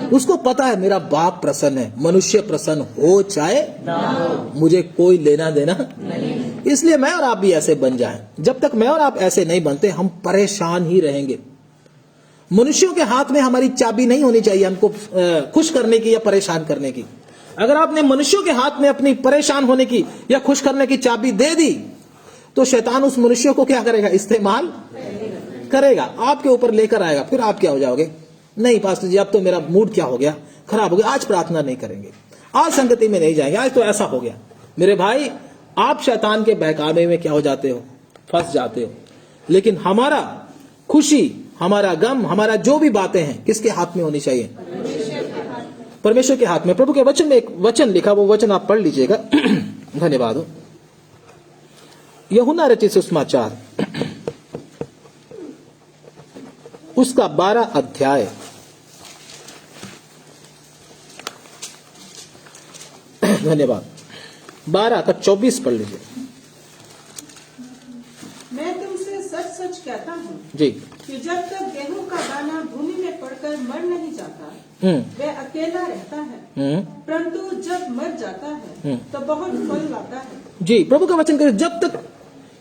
उसको पता है मेरा बाप प्रसन्न है, मनुष्य प्रसन्न हो चाहे मुझे कोई लेना देना नहीं। इसलिए मैं और आप भी ऐसे बन जाएं। जब तक मैं और आप ऐसे नहीं बनते हम परेशान ही रहेंगे। मनुष्यों के हाथ में हमारी चाबी नहीं होनी चाहिए हमको खुश करने की या परेशान करने की। अगर आपने मनुष्यों के हाथ में अपनी परेशान होने की या खुश करने की चाबी दे दी तो शैतान उस मनुष्य को क्या करेगा? इस्तेमाल करेगा, आपके ऊपर लेकर आएगा। फिर आप क्या हो जाओगे? नहीं पास्टर जी अब तो मेरा मूड क्या हो गया, खराब हो गया, आज प्रार्थना नहीं करेंगे, आज संगति में नहीं जाएंगे, आज तो ऐसा हो गया। मेरे भाई आप शैतान के बहकावे में क्या हो जाते हो? फंस जाते हो। लेकिन हमारा खुशी, हमारा गम, हमारा जो भी बातें हैं किसके हाथ में होनी चाहिए? परमेश्वर के हाथ में। प्रभु के वचन में एक वचन लिखा, वो वचन आप पढ़ लीजिएगा। धन्यवाद हो। यूहन्ना रचित सुसमाचार उसका 12 अध्याय धन्यवाद। 12 का 24 पढ़ लीजिए। मैं तुमसे सच सच कहता हूँ जी। कि जब तक गेहूं का दाना भूमि में पड़कर मर नहीं जाता वह अकेला रहता है, परंतु जब मर जाता है तो बहुत फल लाता है। जी, प्रभु का वचन करे, जब तक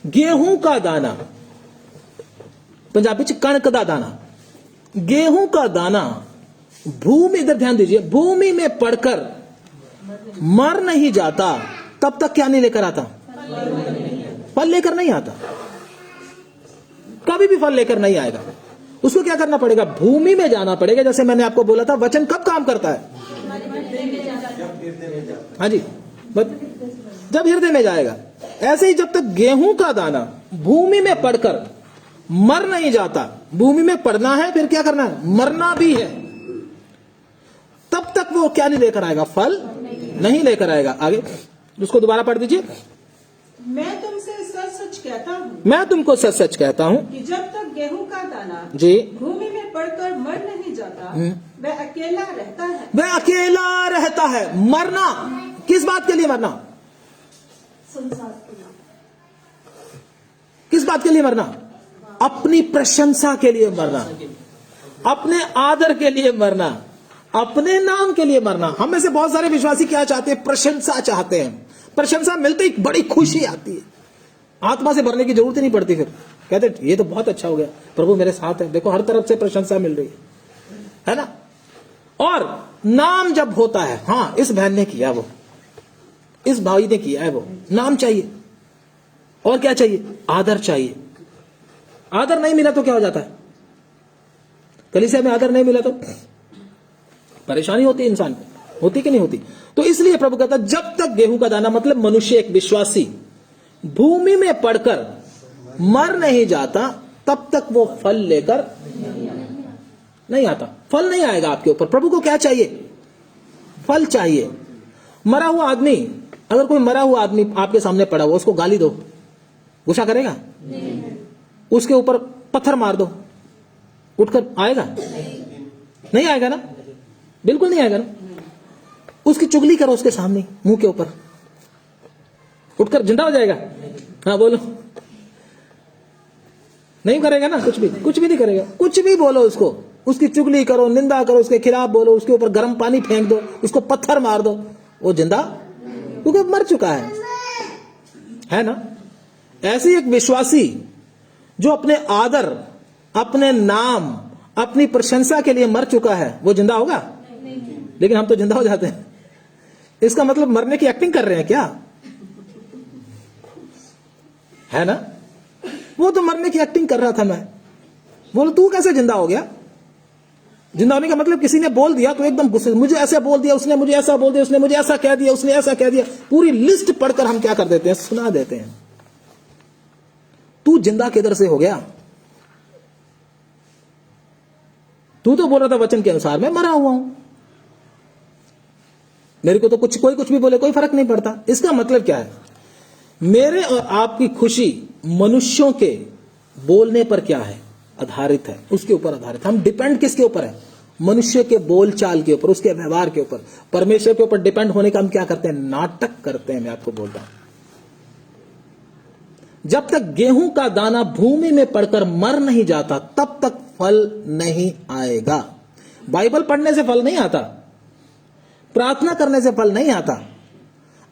गेहूं का दाना, पंजाबी च कणक दा दाना, गेहूं का दाना भूमि, इधर ध्यान दीजिए, भूमि में पड़कर मर नहीं जाता, तब तक क्या नहीं लेकर आता? फल लेकर नहीं आता। कभी भी फल लेकर नहीं आएगा। उसको क्या करना पड़ेगा? भूमि में जाना पड़ेगा। जैसे मैंने आपको बोला था, वचन कब काम करता है? हाँ जी, जब हृदय में जाएगा। ऐसे ही जब तक गेहूं का दाना भूमि में पड़कर मर नहीं जाता, भूमि में पड़ना है, फिर क्या करना है? मरना भी है, तब तक वो क्या नहीं लेकर आएगा? फल नहीं लेकर आएगा। आगे उसको दोबारा पढ़ दीजिए। मैं तुमसे सच सच कहता हूँ, मैं तुमको सच सच कहता हूँ कि जब तक गेहूं का दाना जी भूमि में पड़कर मर नहीं जाता वह अकेला रहता है। वह अकेला रहता है। मरना किस बात के लिए? मरना किस बात के लिए मरना? अपनी प्रशंसा के लिए मरना, अपने आदर के लिए मरना, अपने नाम के लिए मरना। हम में से बहुत सारे विश्वासी क्या चाहते हैं? प्रशंसा चाहते हैं। प्रशंसा मिलते ही बड़ी खुशी आती है, आत्मा से भरने की जरूरत ही नहीं पड़ती। फिर कहते ये तो बहुत अच्छा हो गया, प्रभु मेरे साथ है, देखो हर तरफ से प्रशंसा मिल रही है ना। और नाम जब होता है, हाँ इस बहन ने किया, वो इस भाई ने किया है, वो नाम चाहिए। और क्या चाहिए? आदर चाहिए। आदर नहीं मिला तो क्या हो जाता है? कलीसिया में आदर नहीं मिला तो परेशानी होती है इंसान को, होती कि नहीं होती? तो इसलिए प्रभु कहता है, जब तक गेहूं का दाना, मतलब मनुष्य, एक विश्वासी भूमि में पड़कर मर नहीं जाता, तब तक वो फल लेकर नहीं आता। फल नहीं आएगा आपके ऊपर। प्रभु को क्या चाहिए? फल चाहिए। मरा हुआ आदमी, अगर कोई मरा हुआ आदमी आपके सामने पड़ा हुआ, उसको गाली दो, गुस्सा करेगा? उसके ऊपर पत्थर मार दो, उठकर आएगा? नहीं आएगा ना, बिल्कुल नहीं आएगा ना। उसकी चुगली करो उसके सामने, मुंह के ऊपर, उठकर जिंदा हो जाएगा? हाँ बोलो। नहीं करेगा ना, कुछ भी नहीं करेगा। कुछ भी बोलो उसको, उसकी चुगली करो, निंदा करो, उसके खिलाफ बोलो, उसके ऊपर गर्म पानी फेंक दो, उसको पत्थर मार दो, वो जिंदा, क्योंकि मर चुका है ना। ऐसे ही एक विश्वासी जो अपने आदर, अपने नाम, अपनी प्रशंसा के लिए मर चुका है, वो जिंदा होगा? लेकिन हम तो जिंदा हो जाते हैं। इसका मतलब मरने की एक्टिंग कर रहे हैं क्या? है ना। वो तो मरने की एक्टिंग कर रहा था। मैं बोलो तू कैसे जिंदा हो गया? जिंदा होने का मतलब किसी ने बोल दिया तो एकदम गुस्से, मुझे ऐसा बोल दिया, उसने मुझे ऐसा बोल दिया, उसने मुझे ऐसा कह दिया, उसने ऐसा कह दिया, पूरी लिस्ट पढ़कर हम क्या कर देते हैं? सुना देते हैं। तू जिंदा किधर से हो गया? तू तो बोल रहा था वचन के अनुसार मैं मरा हुआ हूं, मेरे को तो कोई कुछ भी बोले कोई फर्क नहीं पड़ता। इसका मतलब क्या है? मेरे और आपकी खुशी मनुष्यों के बोलने पर क्या है? आधारित है, उसके ऊपर आधारित। हम डिपेंड किसके ऊपर है? मनुष्य के बोलचाल के ऊपर, उसके व्यवहार के ऊपर। परमेश्वर के ऊपर डिपेंड होने का हम क्या करते हैं? नाटक करते हैं। मैं आपको बोलता हूं, जब तक गेहूं का दाना भूमि में पड़कर मर नहीं जाता, तब तक फल नहीं आएगा। बाइबल पढ़ने से फल नहीं आता, प्रार्थना करने से फल नहीं आता,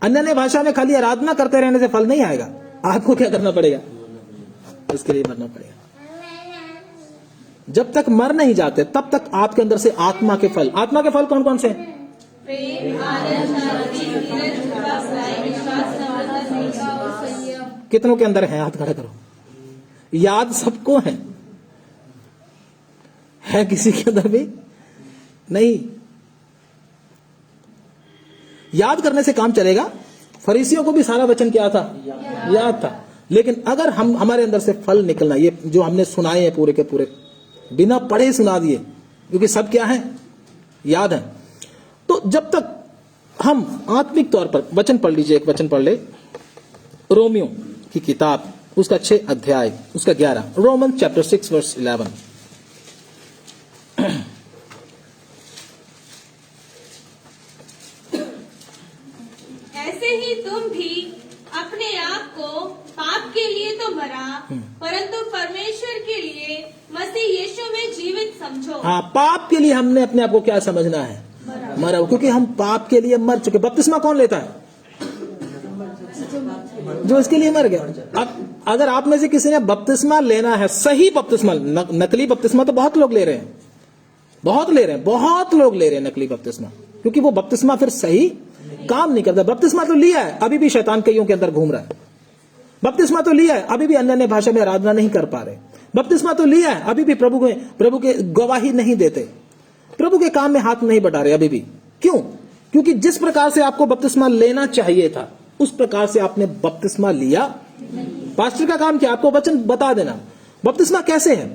अन्य भाषा में खाली आराधना करते रहने से फल नहीं आएगा। आपको क्या करना पड़ेगा? इसके लिए मरना पड़ेगा। जब तक मर नहीं जाते, तब तक आपके अंदर से आत्मा के फल, आत्मा के फल कौन कौन से हैं? प्रेम, आदर, शांति, धीरज, विश्वास, नम्रता, निष्ठा और संयम। कितनों के अंदर है? हाथ खड़ा करो। याद सबको है किसी के अंदर भी नहीं। याद करने से काम चलेगा? फरीसियों को भी सारा वचन क्या था? याद था। लेकिन अगर हम, हमारे अंदर से फल निकलना, ये जो हमने सुनाए हैं पूरे के पूरे, बिना पढ़े सुना दिए, क्योंकि सब क्या है? याद है। तो जब तक हम आत्मिक तौर पर, वचन पढ़ लीजिए, एक वचन पढ़ ले, रोमियो की किताब, उसका 6 अध्याय, उसका 11, रोमन चैप्टर 6 वर्स 11। परंतु परमेश्वर के लिए मसीह यीशु में जीवित समझो। हाँ, पाप के लिए हमने अपने आप को क्या समझना है? मरा, क्योंकि हम पाप के लिए मर चुके। बपतिस्मा कौन लेता है? जो इसके लिए मर गया। अब अगर आप में से किसी ने बपतिस्मा लेना है, सही बपतिस्मा, नकली बपतिस्मा तो बहुत लोग ले रहे हैं, बहुत लोग ले रहे हैं नकली बपतिस्मा, क्योंकि वो बपतिस्मा फिर सही काम नहीं करता। बपतिस्मा तो लिया है, अभी भी शैतान कईयों के अंदर घूम रहा है। बपतिस्मा तो लिया है, अभी भी अन्य भाषा में आराधना नहीं कर पा रहे। बपतिस्मा तो लिया है, अभी भी प्रभु के गवाही नहीं देते, प्रभु के काम में हाथ नहीं बढ़ा रहे अभी भी। क्यों? क्योंकि जिस प्रकार से आपको बपतिस्मा लेना चाहिए था, उस प्रकार से आपने बपतिस्मा लिया। पास्टर का काम क्या? आपको वचन बता देना बपतिस्मा कैसे है,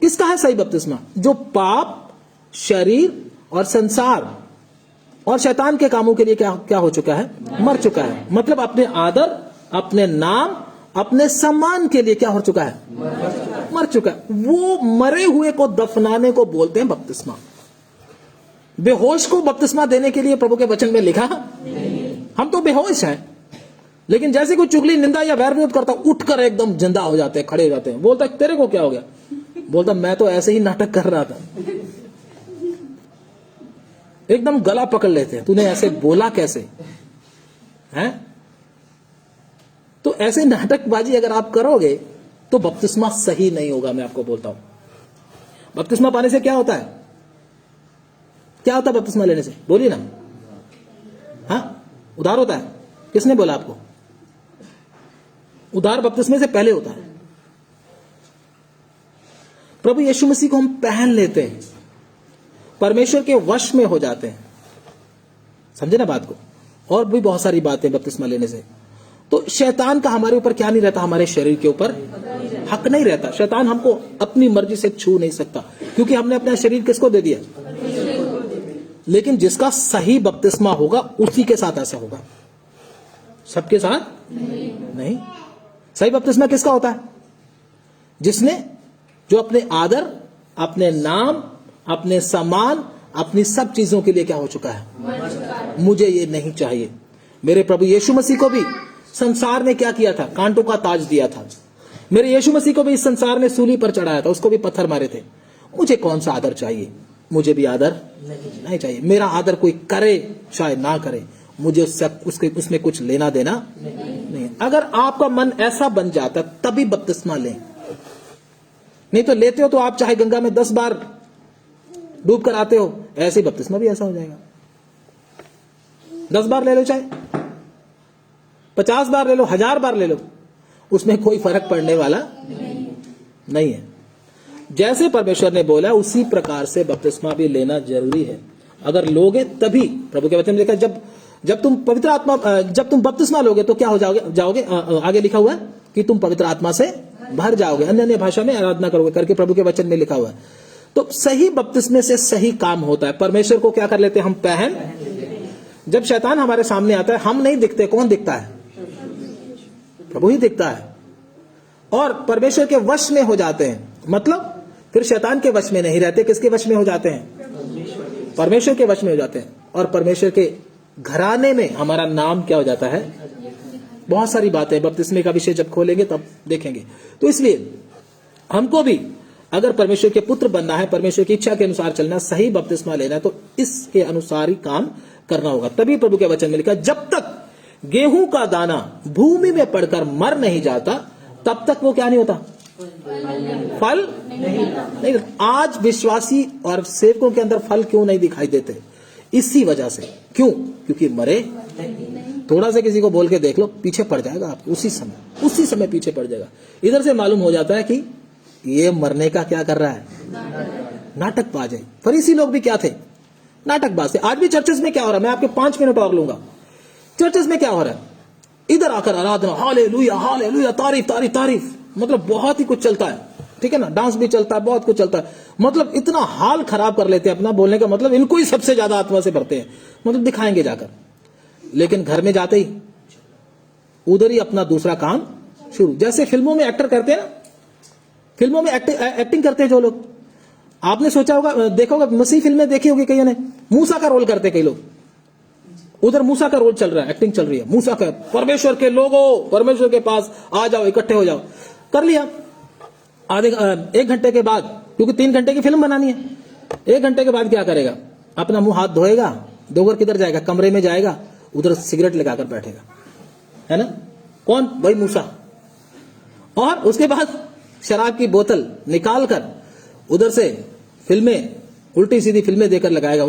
किसका है सही बपतिस्मा। जो पाप, शरीर और संसार और शैतान के कामों के लिए क्या हो चुका है? मर चुका है। मतलब अपने आदर, अपने नाम, अपने सम्मान के लिए क्या हो चुका है? मर चुका है। वो मरे हुए को दफनाने को बोलते हैं बपतिस्मा। बेहोश को बपतिस्मा देने के लिए प्रभु के वचन में लिखा, हम तो बेहोश हैं, लेकिन जैसे कोई चुगली, निंदा या वैर विरोध करता, उठकर एकदम जिंदा हो जाते हैं, खड़े हो जाते हैं। बोलता तेरे को क्या हो गया? बोलता मैं तो ऐसे ही नाटक कर रहा था। एकदम गला पकड़ लेते हैं, तूने ऐसे बोला कैसे हैं? तो ऐसे नाटकबाजी अगर आप करोगे तो बपतिस्मा सही नहीं होगा। मैं आपको बोलता हूं, बपतिस्मा पाने से क्या होता है? क्या होता है बपतिस्मा लेने से? बोलिए ना। हाँ, उद्धार होता है। किसने बोला आपको? उद्धार बपतिस्मे से पहले होता है। प्रभु यीशु मसीह को हम पहन लेते हैं, परमेश्वर के वश में हो जाते हैं। समझे ना बात को? और भी बहुत सारी बातें बपतिस्मा लेने से। तो शैतान का हमारे ऊपर क्या नहीं रहता? हमारे शरीर के ऊपर हक नहीं रहता। शैतान हमको अपनी मर्जी से छू नहीं सकता, क्योंकि हमने अपना शरीर किसको दे दिया? लेकिन जिसका सही बपतिस्मा होगा उसी के साथ ऐसा होगा, सबके साथ नहीं। सही बपतिस्मा किसका होता है? जिसने, जो अपने आदर, अपने नाम, अपने सम्मान, अपनी सब चीजों के लिए क्या हो चुका है? मुझे ये नहीं चाहिए। मेरे प्रभु यीशु मसीह को भी संसार ने क्या किया था? कांटों का ताज दिया था। मेरे यीशु मसीह को भी इस संसार ने सूली पर चढ़ाया था, उसको भी पत्थर मारे थे। मुझे कौन सा आदर चाहिए? मुझे भी आदर नहीं चाहिए। मेरा आदर कोई करे शायद ना करे, मुझे उसमें कुछ लेना देना नहीं। अगर आपका मन ऐसा बन जाता तभी बपतिस्मा लें, नहीं तो लेते हो तो आप चाहे गंगा में 10 बार डूब कर आते हो, ऐसे बपतिस्मा भी ऐसा हो जाएगा। 10 बार ले लो, चाहे 50 बार ले लो, 1000 बार ले लो, उसमें कोई फर्क पड़ने वाला नहीं है। जैसे परमेश्वर ने बोला उसी प्रकार से बपतिस्मा भी लेना जरूरी है। अगर लोगे तभी, प्रभु के वचन में लिखा, जब तुम पवित्र आत्मा, जब तुम बपतिस्मा लोगे तो क्या हो जाओगे? आगे लिखा हुआ है कि तुम पवित्र आत्मा से भर जाओगे, अन्य भाषा में आराधना करोगे करके प्रभु के वचन में लिखा हुआ है। तो सही बपतिस्मे से सही काम होता है। परमेश्वर को क्या कर लेते हैं? हम पहन। जब शैतान हमारे सामने आता है, हम नहीं दिखते, कौन दिखता है? प्रभु ही दिखता है। और परमेश्वर के वश में हो जाते हैं, मतलब फिर शैतान के वश में नहीं रहते। किसके वश में हो जाते हैं? परमेश्वर के वश में हो जाते हैं। और परमेश्वर के घराने में हमारा नाम क्या हो जाता है? बहुत सारी बातें बपतिस्मे का विषय जब खोलेंगे तब देखेंगे। तो इसलिए हमको भी अगर परमेश्वर के पुत्र बनना है, परमेश्वर की इच्छा के अनुसार चलना, सही बपतिस्मा लेना है, तो इसके अनुसार ही काम करना होगा। तभी प्रभु के वचन में लिखा, जब तक गेहूं का दाना भूमि में पड़कर मर नहीं जाता तब तक वो क्या नहीं होता? फल नहीं। आज विश्वासी और सेवकों के अंदर फल क्यों नहीं दिखाई देते? इसी वजह से। क्यों? क्योंकि मरे। थोड़ा सा किसी को बोल के देख लो, पीछे पड़ जाएगा आप उसी समय पीछे पड़ जाएगा। इधर से मालूम हो जाता है कि ये मरने का क्या कर रहा है? नाटकबाज है। फरीसी लोग भी क्या थे? नाटकबाज थे। आज भी चर्चेस में क्या हो रहा है? मैं आपके 5 मिनट और लूंगा। चर्चेस में क्या हो रहा है? इधर आकर आराधना, हालेलुया हालेलुया, तारीफ तारीफ तारीफ, मतलब बहुत ही कुछ चलता है, ठीक है ना? डांस भी चलता है, बहुत कुछ चलता है। मतलब इतना हाल खराब कर लेते हैं अपना, बोलने का मतलब इनको ही सबसे ज्यादा आत्मा से भरते हैं, मतलब दिखाएंगे जाकर। लेकिन घर में जाते ही उधर ही अपना दूसरा काम शुरू। जैसे फिल्मों में एक्टर करते हैं ना, फिल्मों में एक्टिंग करते हैं जो लोग, आपने सोचा होगा, देखा होगा, मसीह फिल्में देखी होगी कईयों ने, मूसा का रोल करते कई लोग। उधर मूसा का रोल चल रहा है, एक्टिंग चल रही है, मूसा का, परमेश्वर के लोगों, परमेश्वर के पास आ जाओ, इकट्ठे हो जाओ। कर लिया। एक घंटे के बाद, क्योंकि 3 घंटे की फिल्म बनानी है, 1 घंटे के बाद क्या करेगा? अपना मुंह हाथ धोएगा, धोकर किधर जाएगा? कमरे में जाएगा, उधर सिगरेट लगाकर बैठेगा, है ना? कौन? वही मूसा। और उसके बाद शराब की बोतल निकालकर उधर से फिल्में, उल्टी सीधी फिल्में देकर लगाएगा।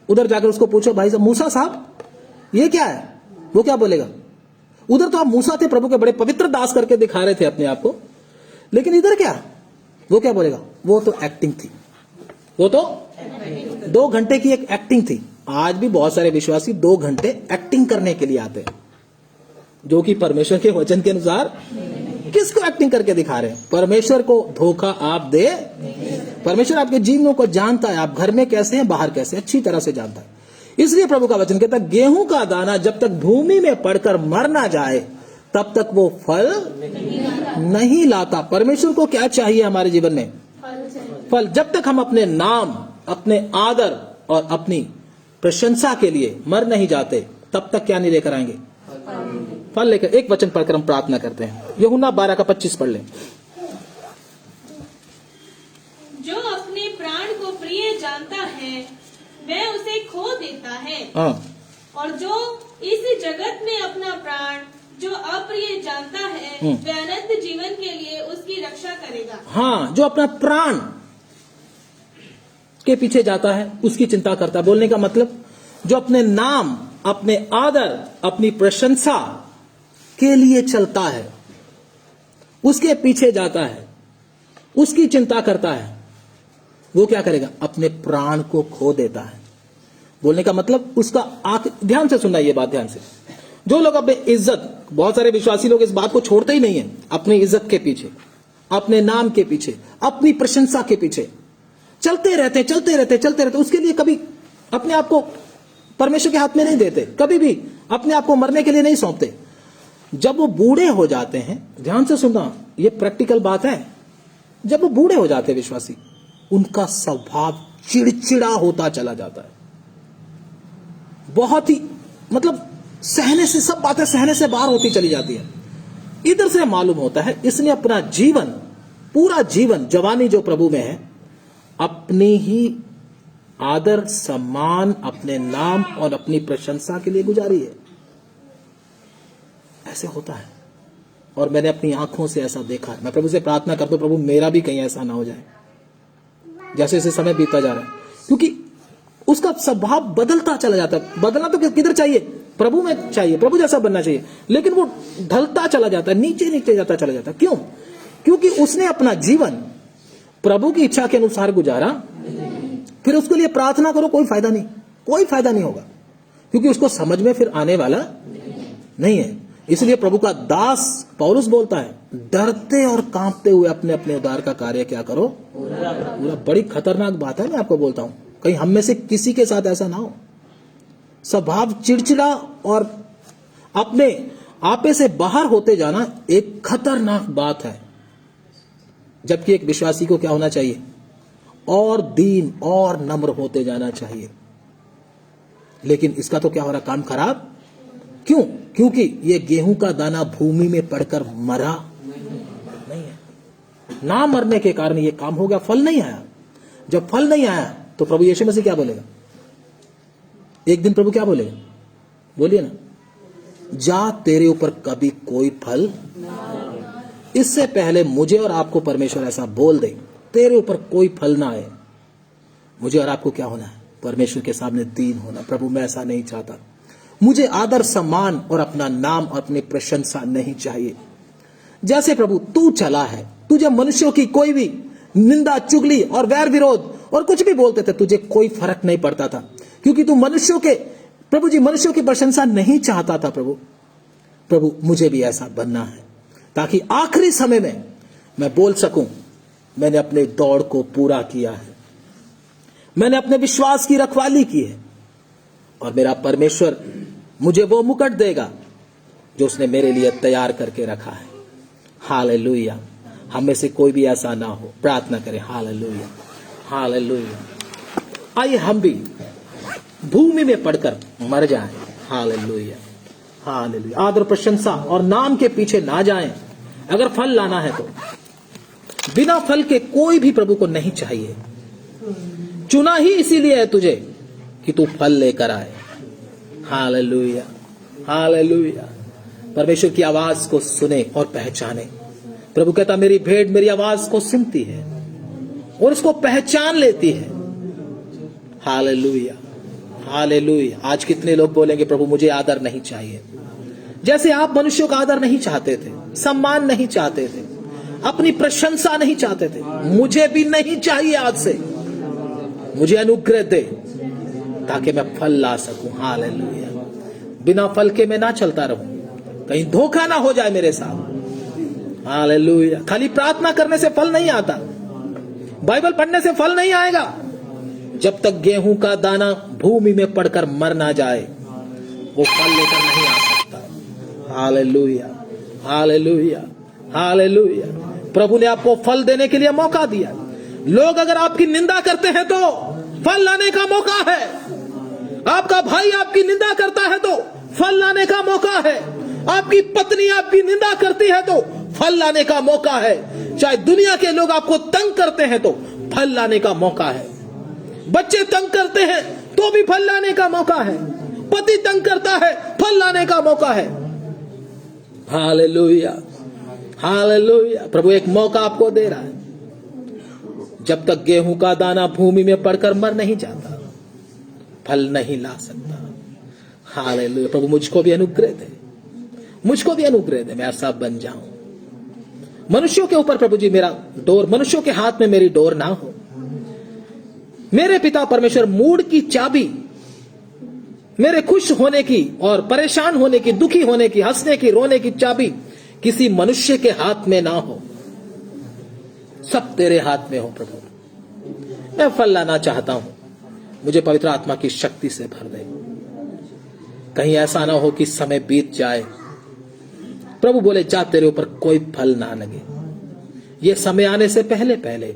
उधर जाकर उसको पूछो, भाई साहब, मूसा साहब ये क्या है? वो क्या बोलेगा? उधर तो आप मूसा थे, प्रभु के बड़े पवित्र दास करके दिखा रहे थे अपने आप को, लेकिन इधर क्या? वो क्या बोलेगा? वो तो एक्टिंग थी, वो तो 2 घंटे की एक एक्टिंग थी। आज भी बहुत सारे विश्वासी 2 घंटे एक्टिंग करने के लिए आते हैं, जो कि परमेश्वर के वचन के अनुसार किसको एक्टिंग करके दिखा रहे हैं? परमेश्वर को धोखा आप दे। परमेश्वर आपके जीवनों को जानता है, आप घर में कैसे हैं, बाहर कैसे, अच्छी तरह से जानता है। इसलिए प्रभु का वचन कहता है, गेहूं का दाना जब तक भूमि में पड़कर मर ना जाए तब तक वो फल नहीं लाता। परमेश्वर को क्या चाहिए हमारे जीवन में? फल। जब तक हम अपने नाम, अपने आदर और अपनी प्रशंसा के लिए मर नहीं जाते, तब तक क्या नहीं लेकर आएंगे? फल लेकर। एक वचन पढ़कर हम प्रार्थना करते हैं। यूहन्ना 12:25 पढ़ लें। जो अपने प्राण को प्रिय जानता है वह उसे खो देता है, और जो इस जगत में अपना प्राण जो अप्रिय जानता है वह अनंत जीवन के लिए उसकी रक्षा करेगा। हाँ, जो अपना प्राण के पीछे जाता है उसकी चिंता करता है। बोलने का मतलब, जो अपने नाम, अपने आदर, अपनी प्रशंसा के लिए चलता है, उसके पीछे जाता है, उसकी चिंता करता है, वो क्या करेगा? अपने प्राण को खो देता है। बोलने का मतलब उसका ध्यान से सुनना, ये बात ध्यान से। जो लोग अपने इज्जत, बहुत सारे विश्वासी लोग इस बात को छोड़ते ही नहीं है, अपनी इज्जत के पीछे, अपने नाम के पीछे, अपनी प्रशंसा के पीछे चलते रहते, उसके लिए कभी अपने आप को परमेश्वर के हाथ में नहीं देते, कभी भी अपने आप को मरने के लिए नहीं सौंपते। जब वो बूढ़े हो जाते हैं, ध्यान से सुनना, ये प्रैक्टिकल बात है, जब वो बूढ़े हो जाते हैं विश्वासी, उनका स्वभाव चिड़चिड़ा होता चला जाता है। बहुत ही मतलब सहने से, सब बातें सहने से बाहर होती चली जाती है। इधर से मालूम होता है इसने अपना जीवन, पूरा जीवन, जवानी जो प्रभु में है, अपनी ही आदर, सम्मान, अपने नाम और अपनी प्रशंसा के लिए गुजारी है। ऐसे होता है, और मैंने अपनी आंखों से ऐसा देखा है। मैं प्रभु से प्रार्थना करता हूं, प्रभु मेरा भी कहीं ऐसा ना हो जाए जैसे जैसे समय बीतता जा रहा है, क्योंकि उसका स्वभाव बदलता चला जाता है। बदलना तो किधर चाहिए? प्रभु में चाहिए, प्रभु जैसा बनना चाहिए, लेकिन वो ढलता चला जाता है, नीचे नीचे जाता चला जाता है। क्यों? क्योंकि उसने अपना जीवन प्रभु की इच्छा के अनुसार गुजारा। फिर उसके लिए प्रार्थना करो, कोई फायदा नहीं, कोई फायदा नहीं होगा, क्योंकि उसको समझ में फिर आने वाला नहीं है। इसलिए प्रभु का दास पौलुस बोलता है, डरते और कांपते हुए अपने अपने उद्धार का कार्य क्या करो, पूरा। बड़ी खतरनाक बात है, मैं आपको बोलता हूं, कहीं हम में से किसी के साथ ऐसा ना हो। स्वभाव चिड़चिड़ा और अपने आपे से बाहर होते जाना एक खतरनाक बात है। जबकि एक विश्वासी को क्या होना चाहिए? और दीन और नम्र होते जाना चाहिए। लेकिन इसका तो क्या हो रहा? काम खराब। क्यों? क्योंकि ये गेहूं का दाना भूमि में पड़कर मरा नहीं है। ना मरने के कारण ये काम हो गया, फल नहीं आया। जब फल नहीं आया तो प्रभु यीशु मसीह क्या बोलेगा? एक दिन प्रभु क्या बोलेगा? बोलिए ना, जा तेरे ऊपर कभी कोई फल। इससे पहले मुझे और आपको परमेश्वर ऐसा बोल दे, तेरे ऊपर कोई फल ना आए, मुझे और आपको क्या होना है? परमेश्वर के सामने दीन होना। प्रभु मैं ऐसा नहीं चाहता, मुझे आदर सम्मान और अपना नाम और अपनी प्रशंसा नहीं चाहिए। जैसे प्रभु तू चला है, तुझे मनुष्यों की कोई भी निंदा, चुगली और वैर विरोध और कुछ भी बोलते थे, तुझे कोई फर्क नहीं पड़ता था, क्योंकि तू मनुष्यों के, प्रभु जी, मनुष्यों की प्रशंसा नहीं चाहता था। प्रभु मुझे भी ऐसा बनना है, ताकि आखिरी समय में मैं बोल सकूं, मैंने अपने दौड़ को पूरा किया है, मैंने अपने विश्वास की रखवाली की है, और मेरा परमेश्वर मुझे वो मुकुट देगा जो उसने मेरे लिए तैयार करके रखा है। हालेलुया। हम में से कोई भी ऐसा ना हो, प्रार्थना करें। Hallelujah, hallelujah. आइए हम भी भूमि में पड़कर मर जाएं। Hallelujah, hallelujah. आदर, प्रशंसा और नाम के पीछे ना जाएं, अगर फल लाना है तो बिना फल के कोई भी प्रभु को नहीं चाहिए। चुना ही इसीलिए है तुझे कि तू फल लेकर आए। Hallelujah, hallelujah. परमेश्वर की आवाज को सुने और पहचाने। प्रभु कहता मेरी भेड़ मेरी आवाज को सुनती है और उसको पहचान लेती है। Hallelujah, hallelujah. आज कितने लोग बोलेंगे प्रभु मुझे आदर नहीं चाहिए। जैसे आप मनुष्यों का आदर नहीं चाहते थे, सम्मान नहीं चाहते थे, अपनी प्रशंसा नहीं चाहते थे, मुझे भी नहीं चाहिए। आज से मुझे अनुग्रह दे ताकि मैं फल ला सकूं। हालेलुया। बिना फल के मैं ना चलता रहूं, कहीं धोखा ना हो जाए मेरे साथ। हालेलुया। खाली प्रार्थना करने से फल नहीं आता, बाइबल पढ़ने से फल नहीं आएगा। जब तक गेहूं का दाना भूमि में पड़कर मर ना जाए वो फल लेकर नहीं आ सकता। Hallelujah, hallelujah, hallelujah. प्रभु ने आपको फल देने के लिए मौका दिया। लोग अगर आपकी निंदा करते हैं तो फल लाने का मौका है। आपका भाई आपकी निंदा करता है तो फल लाने का मौका है। आपकी पत्नी आपकी निंदा करती है तो फल लाने का मौका है। चाहे दुनिया के लोग आपको तंग करते हैं तो फल लाने का मौका है। बच्चे तंग करते हैं तो भी फल लाने का मौका है। पति तंग करता है, फल लाने का मौका है। Hallelujah, hallelujah. प्रभु एक मौका आपको दे रहा है। जब तक गेहूं का दाना भूमि में पड़कर मर नहीं जाता फल नहीं ला सकता। हालेलुया। प्रभु मुझको भी अनुग्रह दे, मुझको भी अनुग्रह दे, मैं ऐसा बन जाऊं। मनुष्यों के ऊपर प्रभु जी मेरा डोर, मनुष्यों के हाथ में मेरी डोर ना हो। मेरे पिता परमेश्वर मूड की चाबी मेरे खुश होने की और परेशान होने की, दुखी होने की, हंसने की, रोने की चाबी किसी मनुष्य के हाथ में ना हो। सब तेरे हाथ में हो प्रभु। मैं फल लाना चाहता हूं, मुझे पवित्र आत्मा की शक्ति से भर दे। कहीं ऐसा ना हो कि समय बीत जाए, प्रभु बोले जा तेरे ऊपर कोई फल ना लगे। ये समय आने से पहले पहले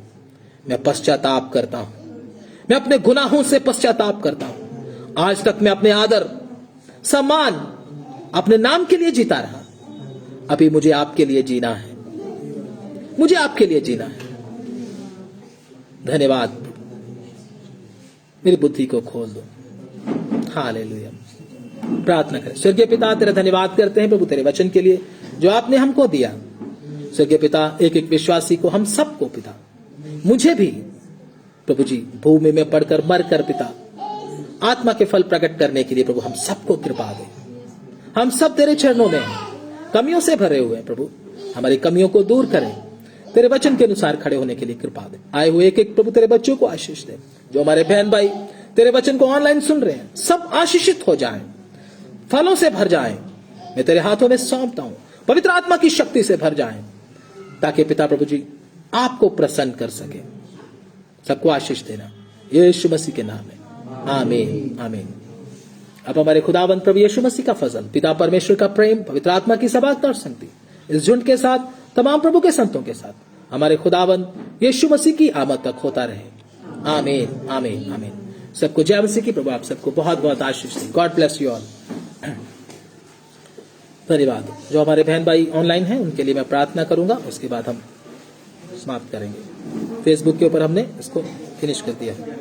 मैं पश्चाताप करता हूं, मैं अपने गुनाहों से पश्चाताप करता हूं। आज तक मैं अपने आदर सम्मान अपने नाम के लिए जीता रहा, अभी मुझे आपके लिए जीना है, मुझे आपके लिए जीना है। धन्यवाद, मेरी बुद्धि को खोल दो। हालेलुया। प्रार्थना करें। स्वर्गीय पिता तेरा धन्यवाद करते हैं प्रभु तेरे वचन के लिए जो आपने हमको दिया। स्वर्गीय पिता एक एक विश्वासी को, हम सबको पिता, मुझे भी प्रभु जी भूमि में पड़कर मर कर पिता आत्मा के फल प्रकट करने के लिए प्रभु हम सबको कृपा दे। हम सब तेरे चरणों में हैं, कमियों से भरे हुए हैं प्रभु, हमारी कमियों को दूर करें। तेरे वचन के अनुसार खड़े होने के लिए कृपा दे। आए हुए एक एक प्रभु तेरे बच्चों को आशीष दे। जो हमारे बहन भाई तेरे वचन को ऑनलाइन सुन रहे हैं, सब आशीषित हो जाएं, फलों से भर जाएं। मैं तेरे हाथों में सौंपता हूं, पवित्र आत्मा की शक्ति से भर जाएं, ताकि पिता प्रभु जी आपको प्रसन्न कर सके। सबको आशीष देना यीशु मसीह के नाम में, आमीन, आमीन। अब हमारे खुदावंद प्रभु यीशु मसीह का फजल, पिता परमेश्वर का प्रेम, पवित्र आत्मा की सबात और संगति इस झुंड के साथ, तमाम प्रभु के संतों के साथ, हमारे खुदावंद यीशु मसीह की आमद तक होता रहे। आमीन, आमीन, आमीन। सबको जय मसीह की। प्रभु आप सबको बहुत बहुत आशीष दे। God bless you all. धन्यवाद। जो हमारे बहन भाई ऑनलाइन हैं उनके लिए मैं प्रार्थना करूंगा, उसके बाद हम समाप्त करेंगे। फेसबुक के ऊपर हमने इसको फिनिश कर दिया है।